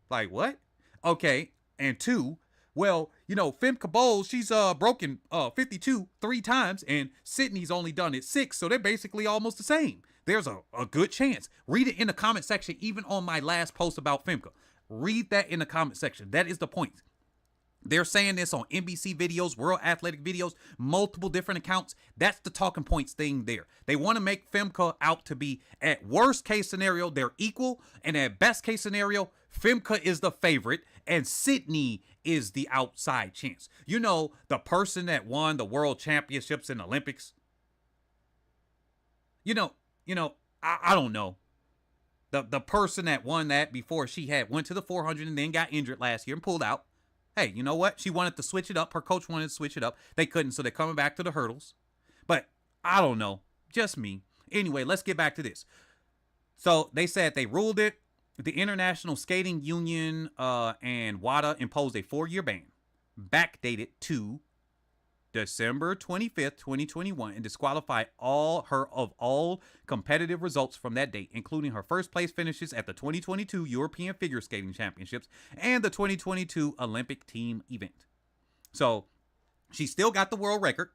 Like, what? Okay, and 2, well, you know, Femke Bol, she's broken 52 3 times, and Sydney's only done it 6, so they're basically almost the same. There's a good chance. Read it in the comment section, even on my last post about Femke. Read that in the comment section. That is the point. They're saying this on NBC videos, World Athletic videos, multiple different accounts. That's the talking points thing there. They want to make Femke out to be, at worst case scenario, they're equal, and at best case scenario, Femke is the favorite, and Sydney is the outside chance. You know, the person that won the world championships in the Olympics. I don't know. The person that won that before she went to the 400 and then got injured last year and pulled out. Hey, you know what? She wanted to switch it up. Her coach wanted to switch it up. They couldn't, so they're coming back to the hurdles. But I don't know. Just me. Anyway, let's get back to this. So they said they ruled it. The International Skating Union and WADA imposed a 4-year ban, backdated to December 25th, 2021, and disqualified all competitive results from that date, including her first place finishes at the 2022 European Figure Skating Championships and the 2022 Olympic team event. So she still got the world record.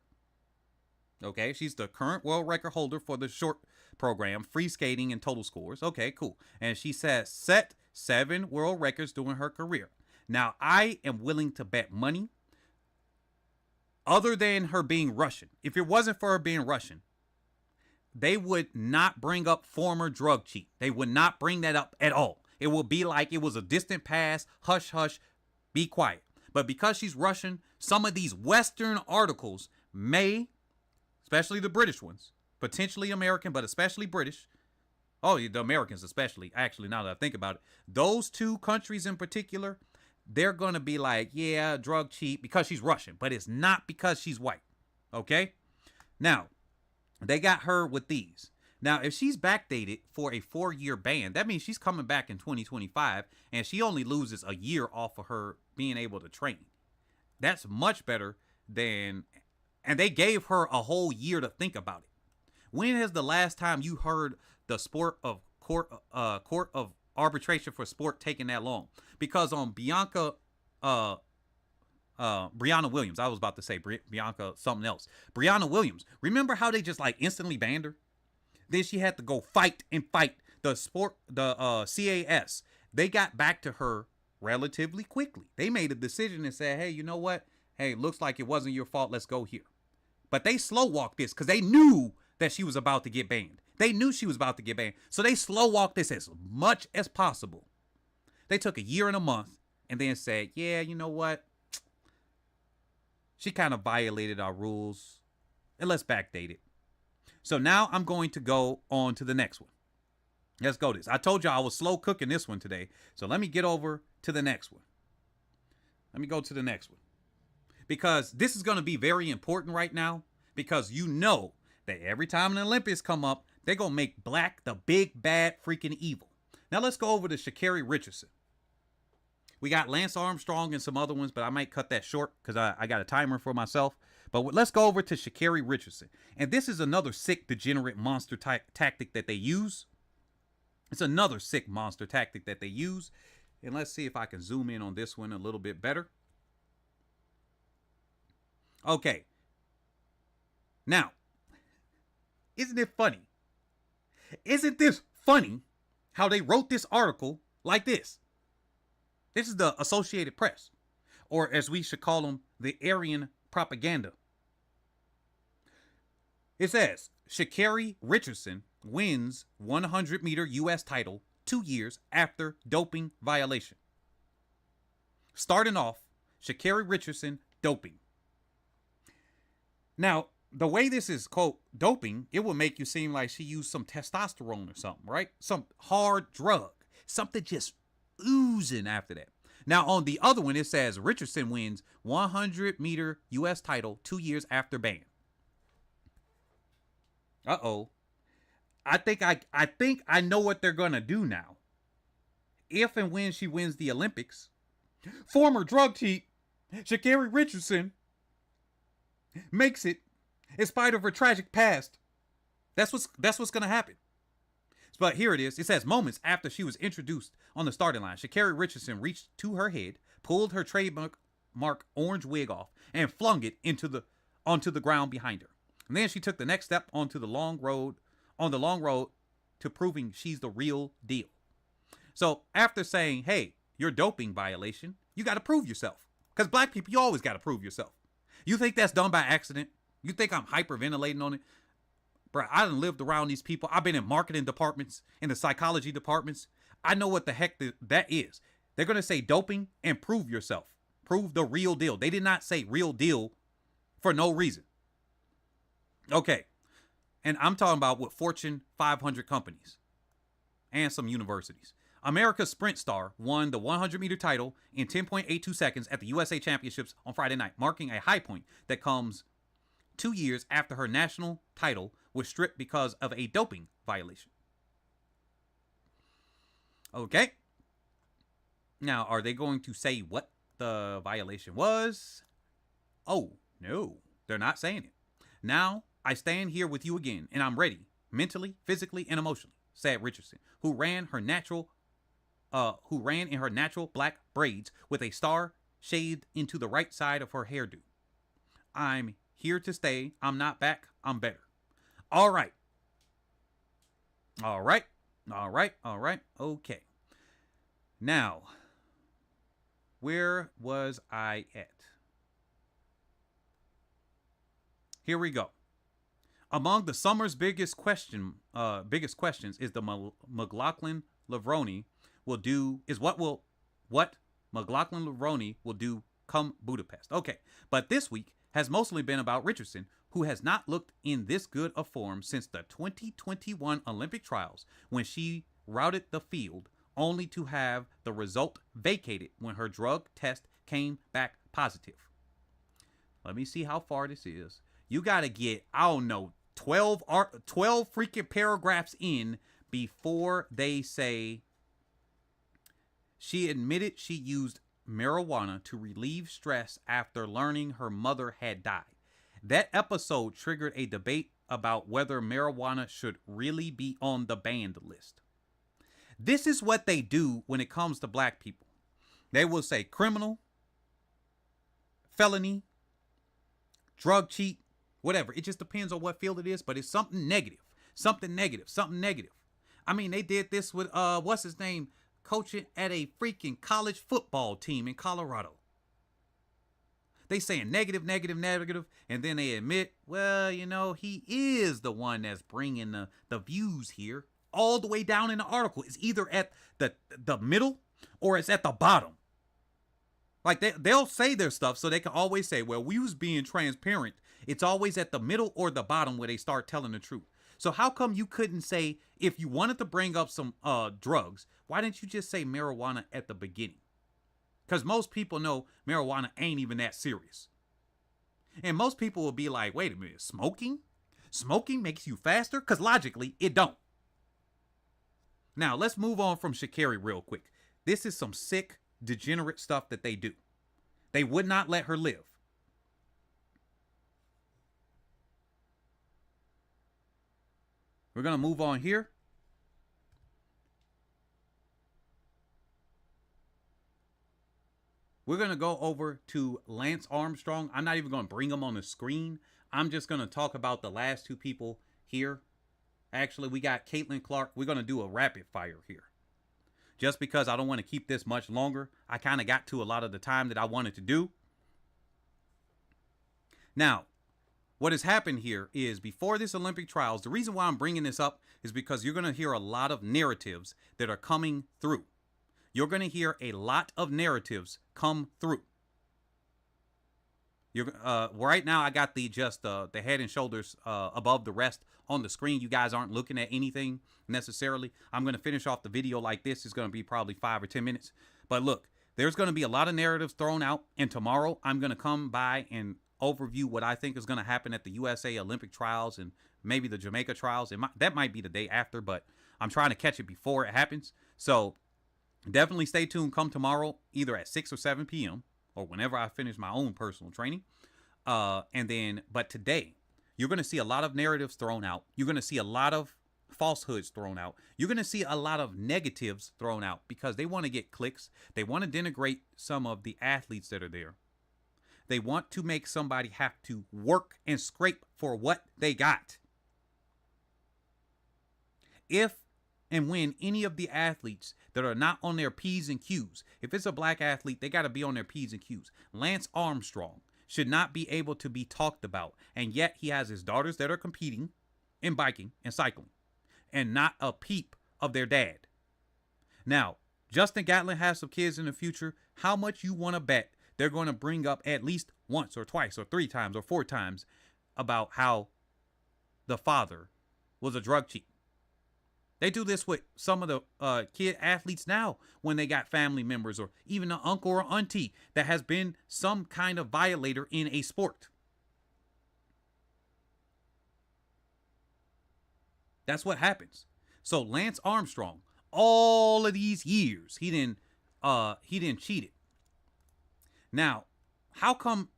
Okay, she's the current world record holder for the short program, free skating and total scores. Okay, cool. And she says set 7 world records during her career. Now, I am willing to bet money, other than her being Russian. If it wasn't for her being Russian, they would not bring up former drug cheat. They would not bring that up at all. It will be like it was a distant past. Hush, hush, be quiet. But because she's Russian, some of these Western articles may, especially the British ones, potentially American, but especially British. Oh, the Americans especially. Actually, now that I think about it, those two countries in particular, they're going to be like, yeah, drug cheat because she's Russian, but it's not because she's white. Okay? Now, they got her with these. Now, if she's backdated for a 4-year ban, that means she's coming back in 2025, and she only loses a year off of her being able to train. That's much better than, and they gave her a whole year to think about it. When has the last time you heard the court of arbitration for sport taking that long? Because on Brianna Williams, I was about to say Bianca something else. Brianna Williams, remember how they just like instantly banned her? Then she had to go fight the CAS. They got back to her relatively quickly. They made a decision and said, hey, you know what? Hey, looks like it wasn't your fault. Let's go here. But they slow walked this because they knew that she was about to get banned. They knew she was about to get banned. So they slow walked this as much as possible. They took a year and a month and then said, yeah, you know what? She kind of violated our rules and let's backdate it. So now I'm going to go on to the next one. Let's go this. I told you I was slow cooking this one today. So let me get over to the next one. Let me go to the next one. Because this is going to be very important right now. Because you know that every time an Olympics come up, they're going to make black the big, bad, freaking evil. Now let's go over to Sha'Carri Richardson. We got Lance Armstrong and some other ones, but I might cut that short because I got a timer for myself. But let's go over to Sha'Carri Richardson. And this is another sick, degenerate monster tactic that they use. It's another sick monster tactic that they use. And let's see if I can zoom in on this one a little bit better. Okay. Now, isn't it funny? Isn't this funny how they wrote this article like this? This is the Associated Press, or as we should call them, the Aryan propaganda. It says, Sha'Carri Richardson wins 100-meter U.S. title 2 years after doping violation. Starting off, Sha'Carri Richardson doping. Now, the way this is, quote, doping, it will make you seem like she used some testosterone or something, right? Some hard drug. Something just oozing after that. Now, on the other one, it says Richardson wins 100-meter U.S. title 2 years after ban. Uh-oh. I think I know what they're going to do now. If and when she wins the Olympics, former drug cheat Sha'Carri Richardson makes it in spite of her tragic past. That's what's going to happen. But here it is. It says moments after she was introduced on the starting line, Sha'Carri Richardson reached to her head, pulled her trademark orange wig off, and flung it onto the ground behind her. And then she took the next step on the long road to proving she's the real deal. So after saying, hey, you're doping violation, you got to prove yourself. Because black people, you always got to prove yourself. You think that's done by accident? You think I'm hyperventilating on it? Bro, I done lived around these people. I've been in marketing departments, in the psychology departments. I know what the heck that is. They're going to say doping and prove yourself. Prove the real deal. They did not say real deal for no reason. Okay. And I'm talking about with Fortune 500 companies and some universities. America's sprint star won the 100-meter title in 10.82 seconds at the USA Championships on Friday night, marking a high point that comes 2 years after her national title was stripped because of a doping violation. Okay. Now, are they going to say what the violation was? Oh, no, they're not saying it. Now, I stand here with you again, and I'm ready, mentally, physically, and emotionally, said Richardson, who ran in her natural black braids with a star shaved into the right side of her hairdo. I'm here to stay. I'm not back. I'm better. All right. All right. All right. All right. Okay. Now, where was I at? Here we go. Among the summer's biggest questions is the McLaughlin Lavroni will do is what McLaughlin Lavroni will do come Budapest. Okay, but this week has mostly been about Richardson, who has not looked in this good a form since the 2021 Olympic trials when she routed the field only to have the result vacated when her drug test came back positive. Let me see how far this is. You got to get, I don't know, 12 freaking paragraphs in before they say she admitted she used marijuana to relieve stress after learning her mother had died. That episode triggered a debate about whether marijuana should really be on the banned list. This is what they do when it comes to black people. They will say criminal, felony, drug cheat, whatever. It just depends on what field it is, but it's something negative. Something negative. Something negative. I mean, they did this with, what's his name? Coaching at a freaking college football team in Colorado. They saying negative, negative, negative, and then they admit, well, you know, he is the one that's bringing the views here. All the way down in the article. It's either at the middle or it's at the bottom. Like they'll say their stuff so they can always say, well, we was being transparent. It's always at the middle or the bottom where they start telling the truth. So how come you couldn't say, if you wanted to bring up some drugs, why didn't you just say marijuana at the beginning? Because most people know marijuana ain't even that serious. And most people will be like, wait a minute, smoking? Smoking makes you faster? Because logically, it don't. Now, let's move on from Sha'Carri real quick. This is some sick, degenerate stuff that they do. They would not let her live. We're going to move on here. We're going to go over to Lance Armstrong. I'm not even going to bring him on the screen. I'm just going to talk about the last two people here. Actually, we got Caitlin Clark. We're going to do a rapid fire here. Just because I don't want to keep this much longer. I kind of got to a lot of the time that I wanted to do. Now, what has happened here is before this Olympic trials, the reason why I'm bringing this up is because you're going to hear a lot of narratives that are coming through. You're going to hear a lot of narratives come through. Right now, I got the head and shoulders above the rest on the screen. You guys aren't looking at anything necessarily. I'm going to finish off the video like this. It's going to be probably 5 or 10 minutes. But look, there's going to be a lot of narratives thrown out. And tomorrow, I'm going to come by and overview what I think is going to happen at the USA Olympic trials and maybe the Jamaica trials. That might be the day after, but I'm trying to catch it before it happens. So definitely stay tuned. Come tomorrow, either at 6 or 7 p.m. or whenever I finish my own personal training. But today, you're going to see a lot of narratives thrown out. You're going to see a lot of falsehoods thrown out. You're going to see a lot of negatives thrown out because they want to get clicks. They want to denigrate some of the athletes that are there. They want to make somebody have to work and scrape for what they got. If and when any of the athletes that are not on their P's and Q's, if it's a black athlete, they got to be on their P's and Q's. Lance Armstrong should not be able to be talked about. And yet he has his daughters that are competing in biking and cycling and not a peep of their dad. Now, Justin Gatlin has some kids in the future. How much you want to bet they're going to bring up at least once or twice or 3 times or 4 times about how the father was a drug cheat? They do this with some of the kid athletes now when they got family members or even an uncle or auntie that has been some kind of violator in a sport. That's what happens. So Lance Armstrong, all of these years, he didn't cheat it. Now, how come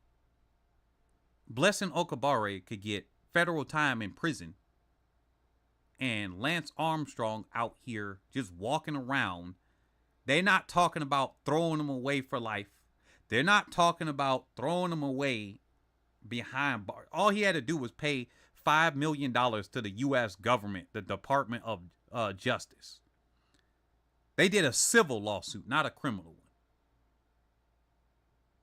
Blessing Okabare could get federal time in prison and Lance Armstrong out here just walking around? They're not talking about throwing him away for life. They're not talking about throwing him away behind bars. All he had to do was pay $5 million to the U.S. government, the Department of Justice. They did a civil lawsuit, not a criminal one.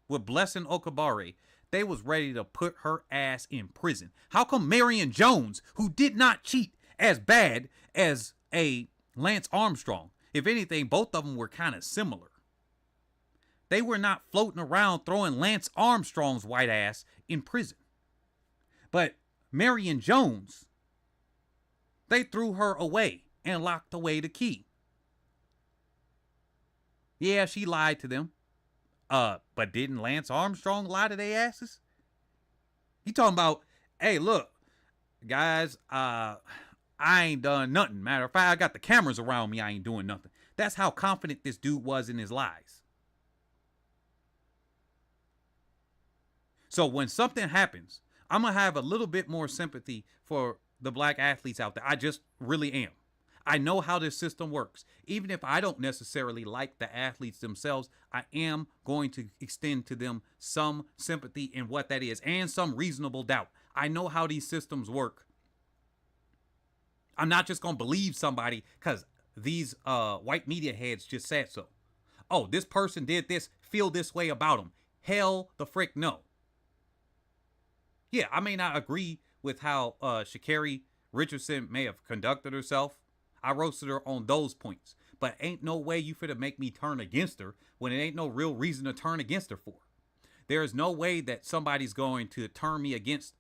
With Blessing Okabare, They was ready to put her ass in prison. How come Marion Jones, who did not cheat as bad as a Lance Armstrong, if anything, both of them were kind of similar. They were not floating around throwing Lance Armstrong's white ass in prison. But Marion Jones, they threw her away and locked away the key. Yeah, she lied to them. But didn't Lance Armstrong lie to their asses? He talking about, hey, look, guys, I ain't done nothing. Matter of fact, I got the cameras around me. I ain't doing nothing. That's how confident this dude was in his lies. So when something happens, I'm going to have a little bit more sympathy for the black athletes out there. I just really am. I know how this system works. Even if I don't necessarily like the athletes themselves, I am going to extend to them some sympathy in what that is and some reasonable doubt. I know how these systems work. I'm not just going to believe somebody because these white media heads just said so. Oh, this person did this, feel this way about them. Hell the frick no. Yeah, I may not agree with how Sha'Carri Richardson may have conducted herself. I roasted her on those points. But ain't no way you finna make me turn against her when it ain't no real reason to turn against her for. There is no way that somebody's going to turn me against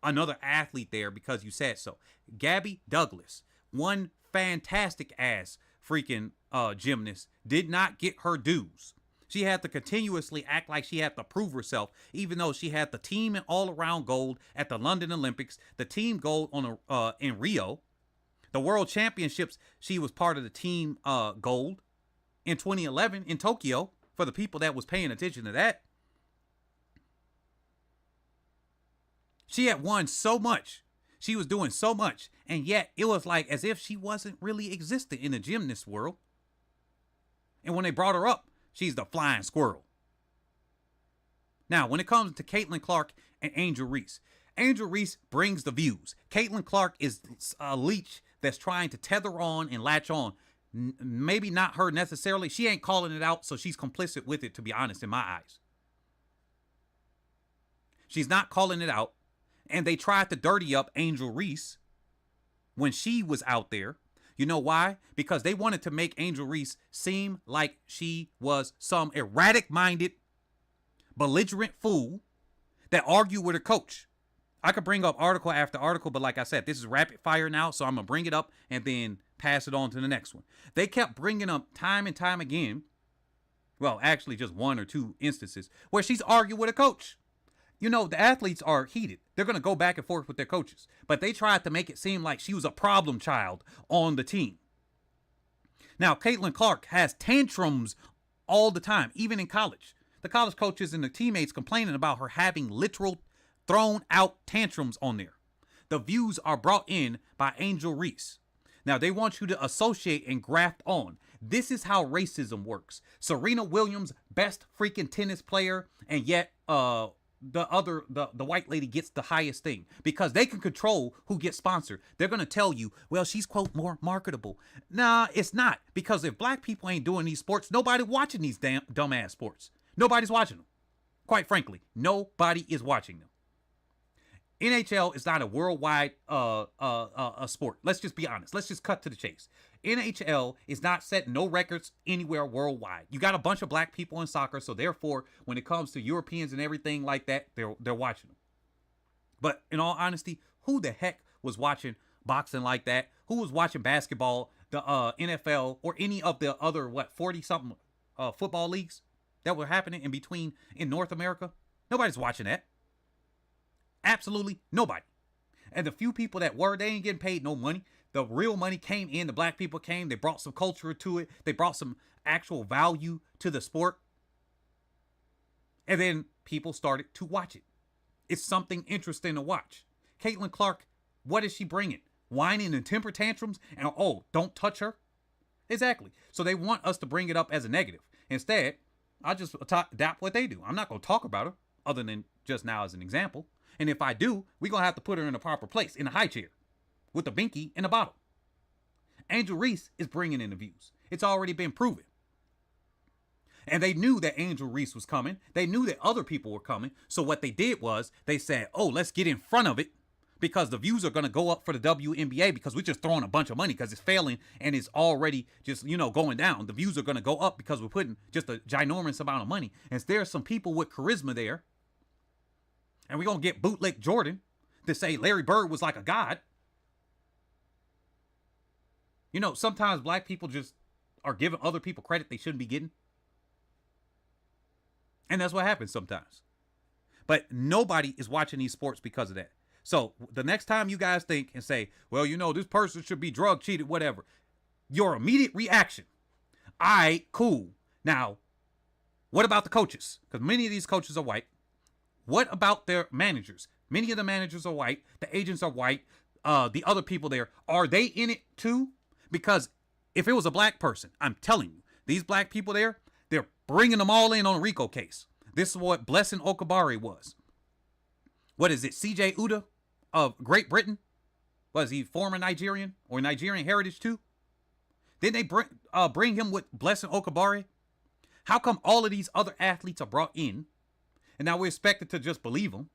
another athlete there because you said so. Gabby Douglas, one fantastic ass freaking gymnast, did not get her dues. She had to continuously act like she had to prove herself, even though she had the team in all-around gold at the London Olympics, the team gold on in Rio, the World Championships. She was part of the team gold in 2011 in Tokyo. For the people that was paying attention to that, she had won so much. She was doing so much, and yet it was like as if she wasn't really existing in the gymnast world. And when they brought her up, she's the flying squirrel. Now, when it comes to Caitlin Clark and Angel Reese brings the views. Caitlin Clark is a leech that's trying to tether on and latch on. Maybe not her necessarily. She ain't calling it out, so she's complicit with it, to be honest, in my eyes. She's not calling it out. And they tried to dirty up Angel Reese when she was out there. You know why? Because they wanted to make Angel Reese seem like she was some erratic-minded, belligerent fool that argued with her coach. I could bring up article after article, but like I said, this is rapid fire now, so I'm going to bring it up and then pass it on to the next one. They kept bringing up time and time again, well, actually just one or two instances, where she's argued with a coach. You know, the athletes are heated. They're going to go back and forth with their coaches. But they tried to make it seem like she was a problem child on the team. Now, Caitlin Clark has tantrums all the time, even in college. The college coaches and the teammates complaining about her having literal thrown out tantrums on there. The views are brought in by Angel Reese. Now, they want you to associate and graft on. This is how racism works. Serena Williams, best freaking tennis player, and yet the white lady gets the highest thing because they can control who gets sponsored. They're going to tell you, well, she's, quote, more marketable. Nah, it's not, because if black people ain't doing these sports, nobody watching these damn dumbass sports. Nobody's watching them. Quite frankly, nobody is watching them. NHL is not a worldwide sport. Let's just be honest. Let's just cut to the chase. NHL is not setting no records anywhere worldwide. You got a bunch of black people in soccer, so therefore, when it comes to Europeans and everything like that, they're watching them. But in all honesty, who the heck was watching boxing like that? Who was watching basketball, the NFL, or any of the other 40-something football leagues that were happening in between in North America? Nobody's watching that. Absolutely nobody. And the few people that were, they ain't getting paid no money. The real money came in. The black people came. They brought some culture to it. They brought some actual value to the sport. And then people started to watch it. It's something interesting to watch. Caitlin Clark, what is she bringing? Whining and temper tantrums? And oh, don't touch her? Exactly. So they want us to bring it up as a negative. Instead, I just adapt what they do. I'm not going to talk about her other than just now as an example. And if I do, we're going to have to put her in a proper place, in a high chair, with a binky and a bottle. Angel Reese is bringing in the views. It's already been proven. And they knew that Angel Reese was coming. They knew that other people were coming. So what they did was they said, oh, let's get in front of it because the views are going to go up for the WNBA because we're just throwing a bunch of money because it's failing and it's already just, going down. The views are going to go up because we're putting just a ginormous amount of money. And there's some people with charisma there. And we're going to get bootleg Jordan to say Larry Bird was like a god. Sometimes black people just are giving other people credit they shouldn't be getting. And that's what happens sometimes. But nobody is watching these sports because of that. So the next time you guys think and say, well, this person should be drug cheated, whatever, your immediate reaction, all right, cool. Now, what about the coaches? Because many of these coaches are white. What about their managers? Many of the managers are white. The agents are white. The other people there, are they in it too? Because if it was a black person, I'm telling you, these black people there, they're bringing them all in on a RICO case. This is what Blessing Okabari was. What is it? CJ Uda of Great Britain? Was he former Nigerian or Nigerian heritage too? Didn't they bring him with Blessing Okabari? How come all of these other athletes are brought in and now we're expected to just believe them?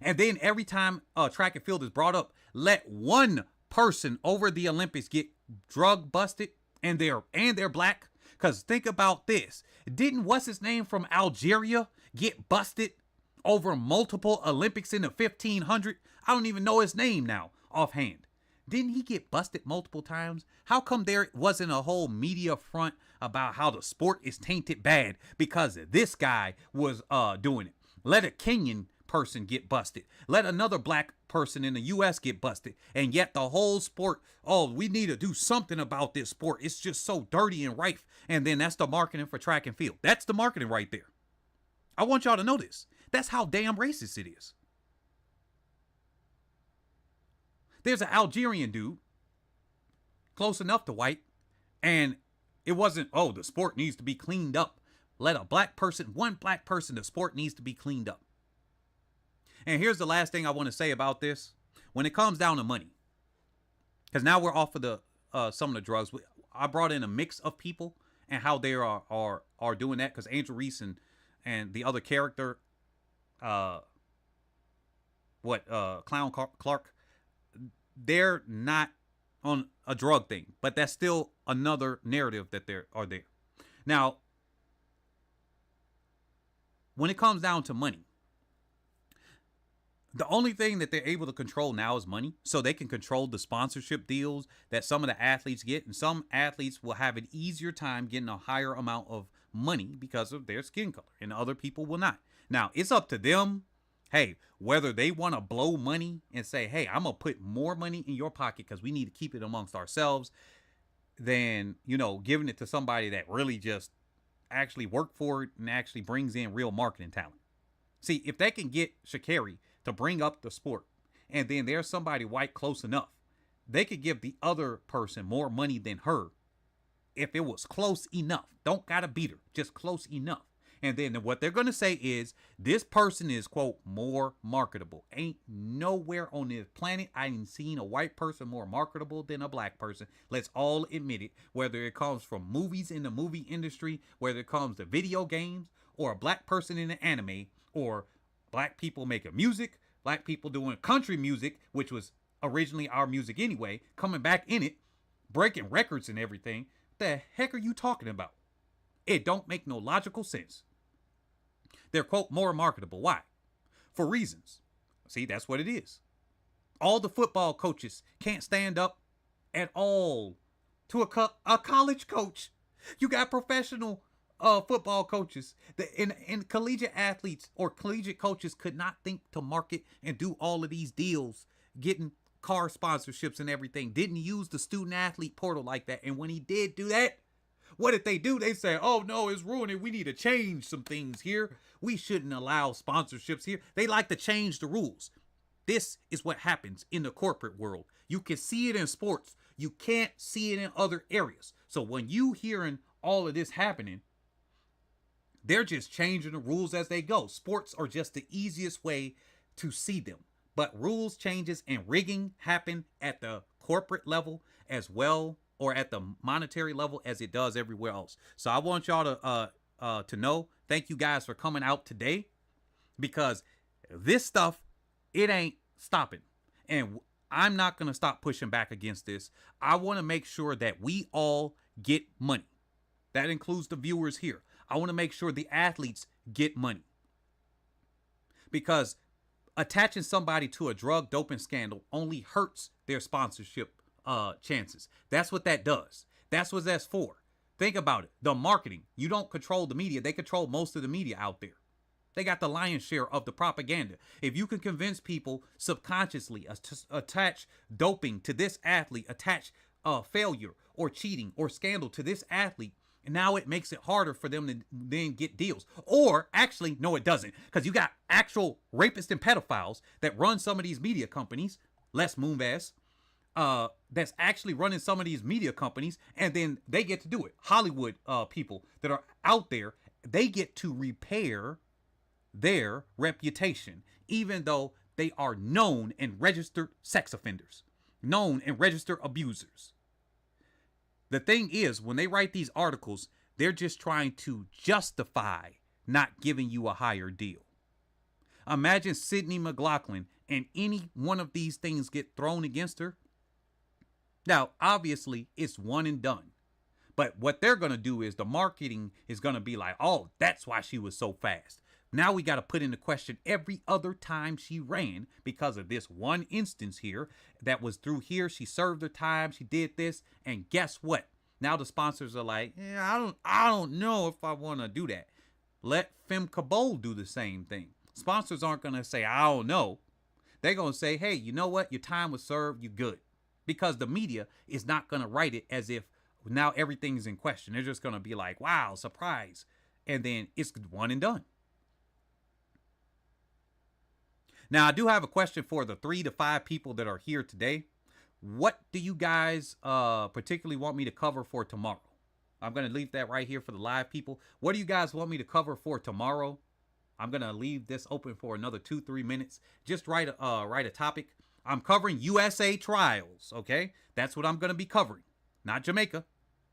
And then every time track and field is brought up, let one person over the Olympics get drug busted and they're black. Because think about this. Didn't what's his name from Algeria get busted over multiple Olympics in the 1500? I don't even know his name now offhand. Didn't he get busted multiple times? How come there wasn't a whole media front about how the sport is tainted bad because this guy was doing it? Let a Kenyan person get busted. Let another black person in the U.S. get busted. And yet the whole sport, oh, we need to do something about this sport. It's just so dirty and rife. And then that's the marketing for track and field. That's the marketing right there. I want y'all to know this. That's how damn racist it is. There's an Algerian dude, close enough to white, and it wasn't, oh, the sport needs to be cleaned up. Let a black person, one black person, the sport needs to be cleaned up. And here's the last thing I want to say about this. When it comes down to money, because now we're off of the some of the drugs. I brought in a mix of people and how they are doing that, because Angel Reese and the other character, Clown Clark, they're not on a drug thing, but that's still another narrative that are there. Now, when it comes down to money, the only thing that they're able to control now is money. So they can control the sponsorship deals that some of the athletes get. And some athletes will have an easier time getting a higher amount of money because of their skin color, and other people will not. Now, it's up to them, hey, whether they want to blow money and say, hey, I'm going to put more money in your pocket because we need to keep it amongst ourselves, than, giving it to somebody that really just actually worked for it and actually brings in real marketing talent. See, if they can get Sha'Carri to bring up the sport, and then there's somebody white close enough, they could give the other person more money than her if it was close enough. Don't gotta beat her, just close enough. And then what they're gonna say is, this person is, quote, more marketable. Ain't nowhere on this planet I ain't seen a white person more marketable than a black person. Let's all admit it. Whether it comes from movies in the movie industry, whether it comes to video games, or a black person in the anime, or black people making music, black people doing country music, which was originally our music anyway, coming back in it, breaking records and everything. The heck are you talking about? It don't make no logical sense. They're, quote, more marketable. Why? For reasons. See, that's what it is. All the football coaches can't stand up at all to a college coach. You got professional football coaches. And collegiate athletes or collegiate coaches could not think to market and do all of these deals, getting car sponsorships and everything. Didn't use the student athlete portal like that. And when he did do that, what did they do? They said, oh no, it's ruining. We need to change some things here. We shouldn't allow sponsorships here. They like to change the rules. This is what happens in the corporate world. You can see it in sports. You can't see it in other areas. So when you hearing all of this happening, they're just changing the rules as they go. Sports are just the easiest way to see them. But rules changes and rigging happen at the corporate level as well or at the monetary level as it does everywhere else. So I want y'all to know, thank you guys for coming out today, because this stuff, it ain't stopping. And I'm not going to stop pushing back against this. I want to make sure that we all get money. That includes the viewers here. I want to make sure the athletes get money. Because attaching somebody to a drug doping scandal only hurts their sponsorship chances. That's what that does. That's what that's for. Think about it. The marketing. You don't control the media. They control most of the media out there. They got the lion's share of the propaganda. If you can convince people subconsciously attach doping to this athlete, attach failure or cheating or scandal to this athlete, and now it makes it harder for them to then get deals. Or actually, no, it doesn't. Because you got actual rapists and pedophiles that run some of these media companies, Les Moonves, that's actually running some of these media companies, and then they get to do it. Hollywood people that are out there, they get to repair their reputation, even though they are known and registered sex offenders, known and registered abusers. The thing is, when they write these articles, they're just trying to justify not giving you a higher deal. Imagine Sydney McLaughlin and any one of these things get thrown against her. Now, obviously, it's one and done. But what they're going to do is the marketing is going to be like, oh, that's why she was so fast. Now we got to put into question every other time she ran because of this one instance here that was through here. She served her time. She did this. And guess what? Now the sponsors are like, yeah, I don't know if I want to do that. Let Femme Cabot do the same thing. Sponsors aren't going to say, I don't know. They're going to say, hey, you know what? Your time was served. You good. Because the media is not going to write it as if now everything's in question. They're just going to be like, wow, surprise. And then it's one and done. Now, I do have a question for the 3 to 5 people that are here today. What do you guys particularly want me to cover for tomorrow? I'm going to leave that right here for the live people. What do you guys want me to cover for tomorrow? I'm going to leave this open for another 2-3 minutes. Just write a topic. I'm covering USA trials, okay? That's what I'm going to be covering, not Jamaica.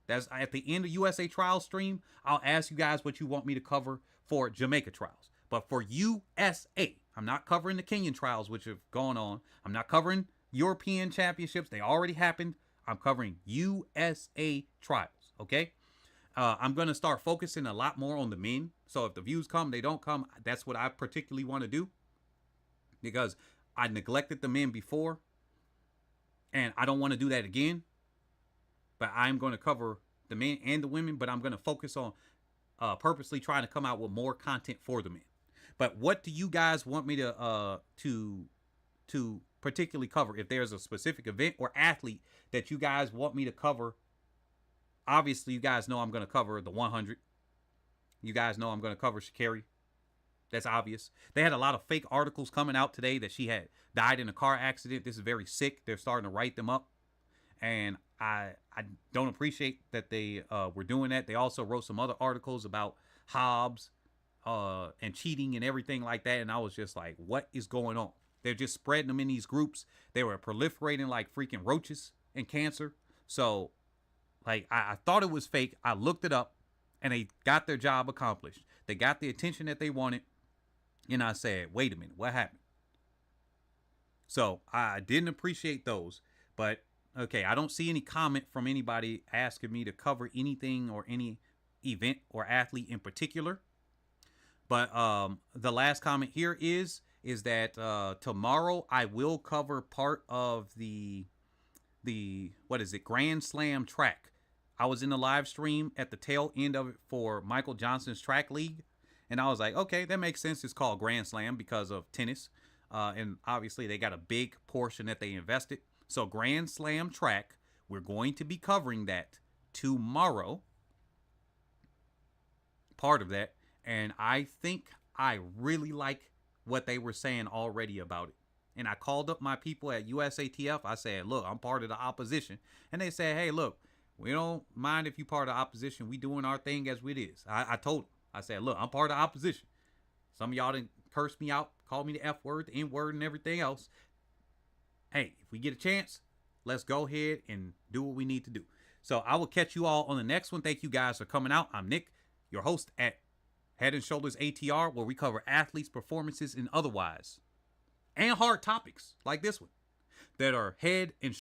That's at the end of USA trial stream. I'll ask you guys what you want me to cover for Jamaica trials. But for USA, I'm not covering the Kenyan trials, which have gone on. I'm not covering European championships. They already happened. I'm covering USA trials, okay? I'm going to start focusing a lot more on the men. So if the views come, they don't come. That's what I particularly want to do. Because I neglected the men before. And I don't want to do that again. But I'm going to cover the men and the women. But I'm going to focus on purposely trying to come out with more content for the men. But what do you guys want me to particularly cover? If there's a specific event or athlete that you guys want me to cover, obviously you guys know I'm going to cover the 100. You guys know I'm going to cover Sha'Carri. That's obvious. They had a lot of fake articles coming out today that she had died in a car accident. This is very sick. They're starting to write them up. And I don't appreciate that they were doing that. They also wrote some other articles about Hobbs and cheating and everything like that. And I was just like, what is going on? They're just spreading them in these groups. They were proliferating like freaking roaches and cancer. So, like, I thought it was fake. I looked it up, and they got their job accomplished. They got the attention that they wanted. And I said, wait a minute, what happened? So, I didn't appreciate those. But, okay, I don't see any comment from anybody asking me to cover anything or any event or athlete in particular. But the last comment here is that tomorrow I will cover part of the what is it, Grand Slam track. I was in the live stream at the tail end of it for Michael Johnson's track league. And I was like, okay, that makes sense. It's called Grand Slam because of tennis. And obviously they got a big portion that they invested. So Grand Slam track, we're going to be covering that tomorrow. Part of that. And I think I really like what they were saying already about it. And I called up my people at USATF. I said, look, I'm part of the opposition. And they said, hey, look, we don't mind if you part of the opposition. We doing our thing as it is. I told them. I said, look, I'm part of the opposition. Some of y'all didn't curse me out, call me the F word, the N word, and everything else. Hey, if we get a chance, let's go ahead and do what we need to do. So I will catch you all on the next one. Thank you guys for coming out. I'm Nick, your host at Head and Shoulders ATR, where we cover athletes, performances, and otherwise, and hard topics like this one that are head and